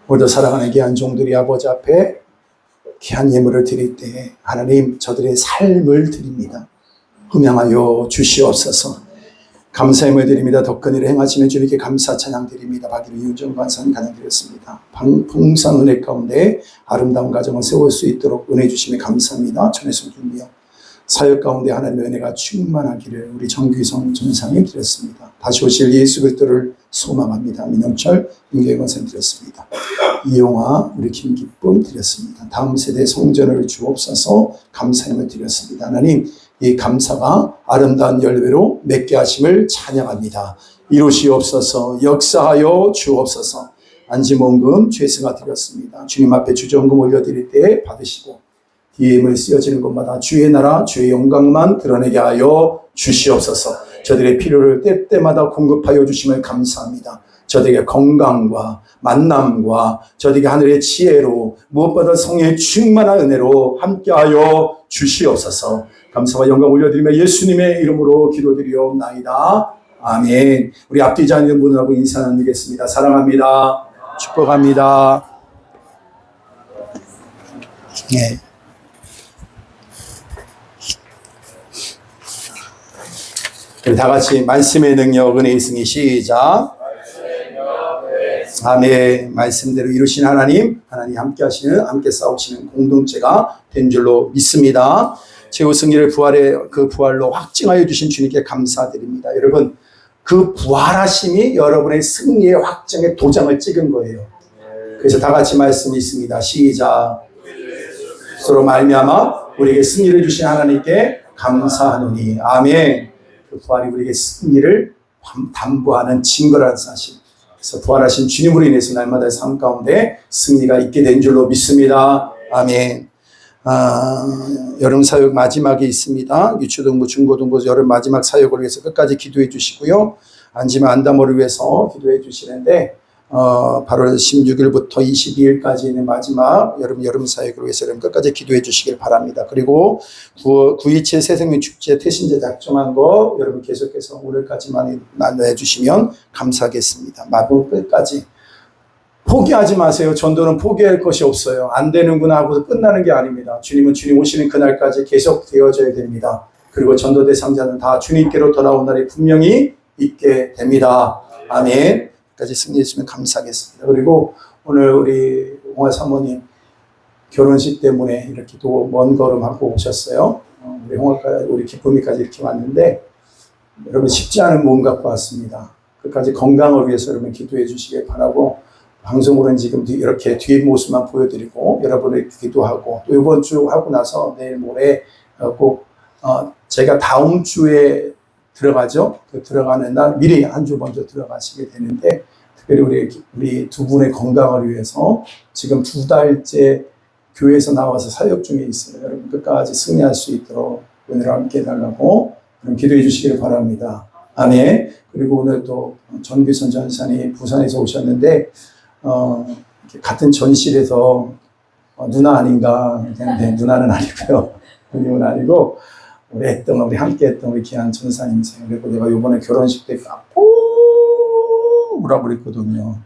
오늘도 사랑하는 귀한 종들이 아버지 앞에 귀한 예물을 드릴 때 하나님 저들의 삶을 드립니다. 흠양하여 주시옵소서. 감사의 예물 드립니다. 덕근이를 행하시는 주님께 감사 찬양 드립니다. 박일우 유정 관사님 찬양 드렸습니다. 풍성한 은혜 가운데 아름다운 가정을 세울 수 있도록 은혜 주심에 감사합니다. 전혜성 준비요 사역 가운데 하나님의 은혜가 충만하기를 우리 정규성 전사님 드렸습니다. 다시 오실 예수 그리스도를 소망합니다. 민영철 윤계현 권사님 드렸습니다. 이용화 우리 김기쁨 드렸습니다. 다음 세대 성전을 주옵소서 감사함을 드렸습니다. 하나님 이 감사가 아름다운 열매로 맺게 하심을 찬양합니다. 이루시옵소서 역사하여 주옵소서. 안지mon금 최승아 드렸습니다. 주님 앞에 주정금 올려드릴 때 받으시고 DM을 쓰여지는 곳마다 주의 나라 주의 영광만 드러내게 하여 주시옵소서. 저들의 필요를 때때마다 공급하여 주심을 감사합니다. 저들에게 건강과 만남과 저들에게 하늘의 지혜로 무엇보다 성령의 충만한 은혜로 함께하여 주시옵소서. 감사와 영광 올려드리며 예수님의 이름으로 기도드리옵나이다. 아멘. 우리 앞뒤지 않는 분하고 인사 나누겠습니다. 사랑합니다. 축복합니다. 네. 우리 다 같이 말씀의 능력 은혜의 승리 시작. 아멘. 말씀대로 이루신 하나님 함께 하시는 함께 싸우시는 공동체가 된 줄로 믿습니다. 최후 승리를 그 부활로 확증하여 주신 주님께 감사드립니다. 여러분 그 부활하심이 여러분의 승리의 확정의 도장을 찍은 거예요. 그래서 다 같이 말씀이 있습니다. 시작. 서로 말미암아 우리에게 승리를 주신 하나님께 감사하노니. 아멘. 그 부활이 우리에게 승리를 담보하는 증거라는 사실. 그래서 부활하신 주님으로 인해서 날마다 삶 가운데 승리가 있게 된 줄로 믿습니다. 아멘. 여름 사역 마지막에 있습니다. 유초등부, 중고등부 여름 마지막 사역을 위해서 끝까지 기도해 주시고요. 안지만 안다모를 위해서 기도해 주시는데 8월 16일부터 22일까지 있는 마지막 여름 사역을 위해서 여러분 끝까지 기도해 주시길 바랍니다. 그리고 9.27 새생명 축제 태신제 작정한 거 여러분 계속해서 오늘까지만 나눠 주시면 감사하겠습니다. 마지막 끝까지 포기하지 마세요. 전도는 포기할 것이 없어요. 안 되는구나 하고 끝나는 게 아닙니다. 주님은 주님 오시는 그날까지 계속 되어져야 됩니다. 그리고 전도 대상자는 다 주님께로 돌아온 날이 분명히 있게 됩니다. 아멘. 까지 승리해 주시면 감사하겠습니다. 그리고 오늘 우리 홍화 사모님 결혼식 때문에 이렇게 또 먼 걸음하고 오셨어요. 우리 홍화까지 우리 기쁨이까지 이렇게 왔는데 여러분 쉽지 않은 몸 갖고 왔습니다. 끝까지 건강을 위해서 여러분 기도해 주시길 바라고 방송으로는 지금 이렇게 뒤에 모습만 보여드리고 여러분을 기도하고 또 이번 주 하고 나서 내일 모레 꼭 제가 다음 주에 들어가죠. 그 들어가는 날 미리 한 주 먼저 들어가시게 되는데 특별히 우리 두 분의 건강을 위해서 지금 2달째 교회에서 나와서 사역 중에 있어요. 여러분 끝까지 승리할 수 있도록 은혜를 함께 해달라고 기도해 주시길 바랍니다. 아멘. 그리고 오늘 또 전규선 전사님 부산에서 오셨는데 같은 전실에서 누나 아닌가. 네, 누나는 아니고요. 누님은 아니고 우리 함께 했던 우리 귀한 전사님이세요. 그리고 내가 이번에 결혼식 때 뭐라고 그랬거든요.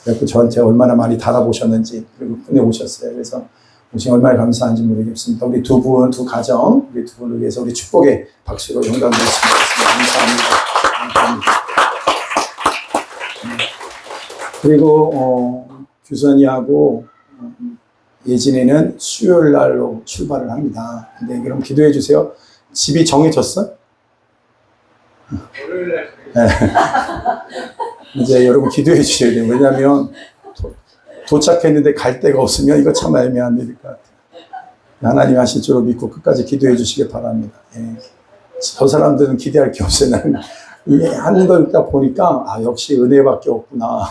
그래서 저한테 얼마나 많이 달아보셨는지 그리고 보내오셨어요. 그래서 오신 얼마나 감사한지 모르겠습니다. 우리 두 분, 두 가정, 우리 두 분을 위해서 우리 축복의 박수로 영광 드리겠습니다. 감사합니다. 그리고 규선이하고 예진이는 수요일 날로 출발을 합니다. 근데 그럼 기도해 주세요. 집이 정해졌어? 네. 이제 여러분 기도해 주셔야 돼요. 왜냐하면 도착했는데 갈 데가 없으면 이거 참 애매한 일일 것 같아요. 하나님 하실 줄로 믿고 끝까지 기도해 주시기 바랍니다. 예. 저 사람들은 기대할 게 없어요. 나는 이게 하는 걸 딱 보니까 역시 은혜밖에 없구나.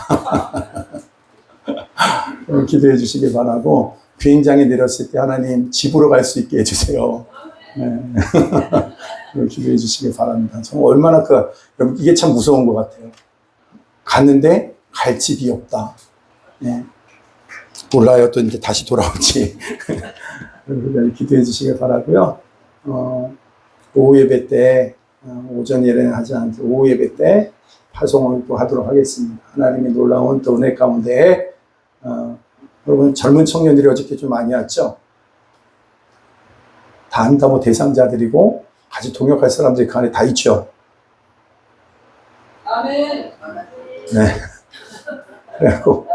기도해 주시기 바라고, 비행장에 내렸을 때 하나님 집으로 갈 수 있게 해주세요. 네. 기도해 주시기 바랍니다. 정말 얼마나 여러분 이게 참 무서운 것 같아요. 갔는데 갈 집이 없다. 네. 몰라요. 또 이제 다시 돌아올지. 기도해 주시기 바라고요. 오후 예배 때, 오전 예배는 하지 않고 오후 예배 때 파송을 또 하도록 하겠습니다. 하나님의 놀라운 또 은혜 가운데, 여러분 젊은 청년들이 어저께 좀 많이 왔죠? 다 안다모 대상자들이고 같이 동역할 사람들이 그 안에 다 있죠? 아멘. 네. 그래갖고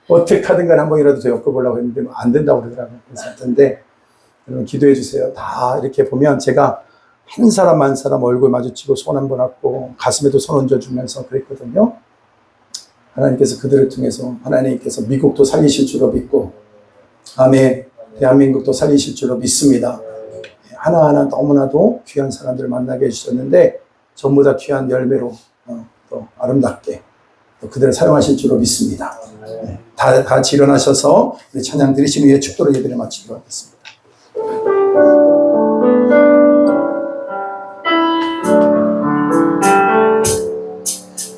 어떻게 하든간 한 번이라도 더 엮어보려고 했는데 안 된다고 그러더라고요. 그래서 하던데, 여러분 기도해 주세요. 다 이렇게 보면 제가 한 사람 한 사람 얼굴 마주치고 손 한 번 잡고 가슴에도 손 얹어주면서 그랬거든요. 하나님께서 그들을 통해서 하나님께서 미국도 살리실 줄로 믿고, 아멘, 대한민국도 살리실 줄로 믿습니다. 하나하나 너무나도 귀한 사람들을 만나게 해주셨는데 전부 다 귀한 열매로 또 아름답게 또 그들을 사용하실 줄로 믿습니다. 다 같이 일어나셔서 우리 찬양 드리신 후에 축도로 예배를 마치도록 하겠습니다.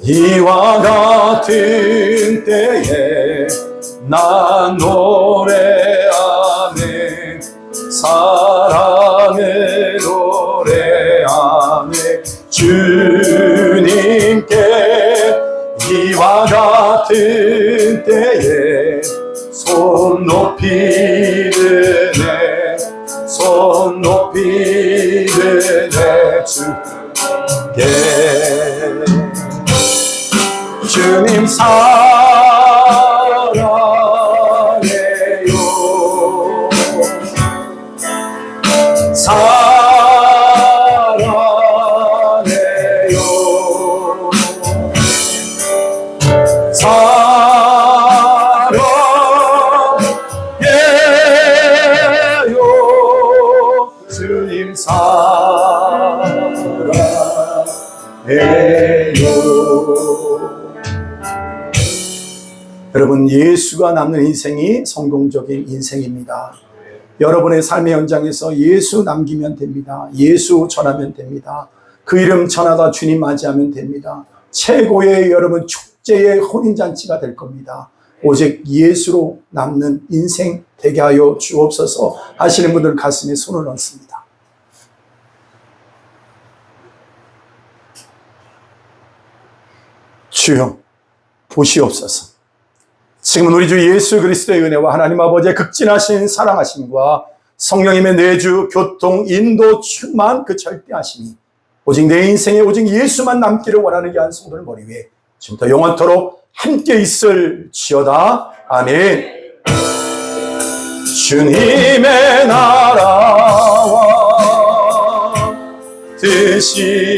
이와 같은 때에 난 노래하네, 사랑의 노래하네, 주님께 이와 같은 때에 손 높이 드네, 손 높이 드네, 주께 주님 사랑해요, 사랑해요, 사랑해요, 주님 사랑해요. 여러분, 예수가 남는 인생이 성공적인 인생입니다. 여러분의 삶의 현장에서 예수 남기면 됩니다. 예수 전하면 됩니다. 그 이름 전하다 주님 맞이하면 됩니다. 최고의 여러분 축제의 혼인잔치가 될 겁니다. 오직 예수로 남는 인생 되게 하여 주옵소서 하시는 분들 가슴에 손을 얹습니다. 주여 보시옵소서. 지금은 우리 주 예수 그리스도의 은혜와 하나님 아버지의 극진하신 사랑하심과 성령님의 내주, 교통, 인도, 충만 그 절대하심이 오직 내 인생에 오직 예수만 남기를 원하는 이 한 성도를 머리 위에 지금부터 영원토록 함께 있을지어다. 아멘. 주님의 나라와 뜻이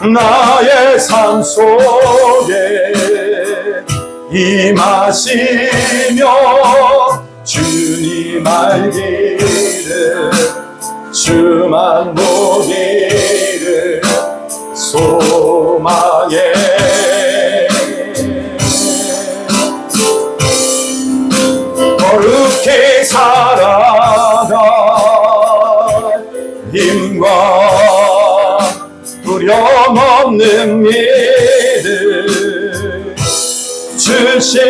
나의 삶 속에 임하시며 주님 알기를 주만 보기를 소망해 거룩히 살아가 힘과 두려움 없는 믿음 주신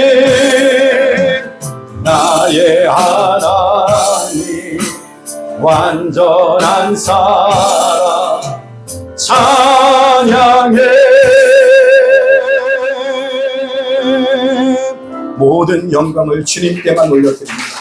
나의 하나님 완전한 사랑 찬양해 모든 영광을 주님께만 올려드립니다.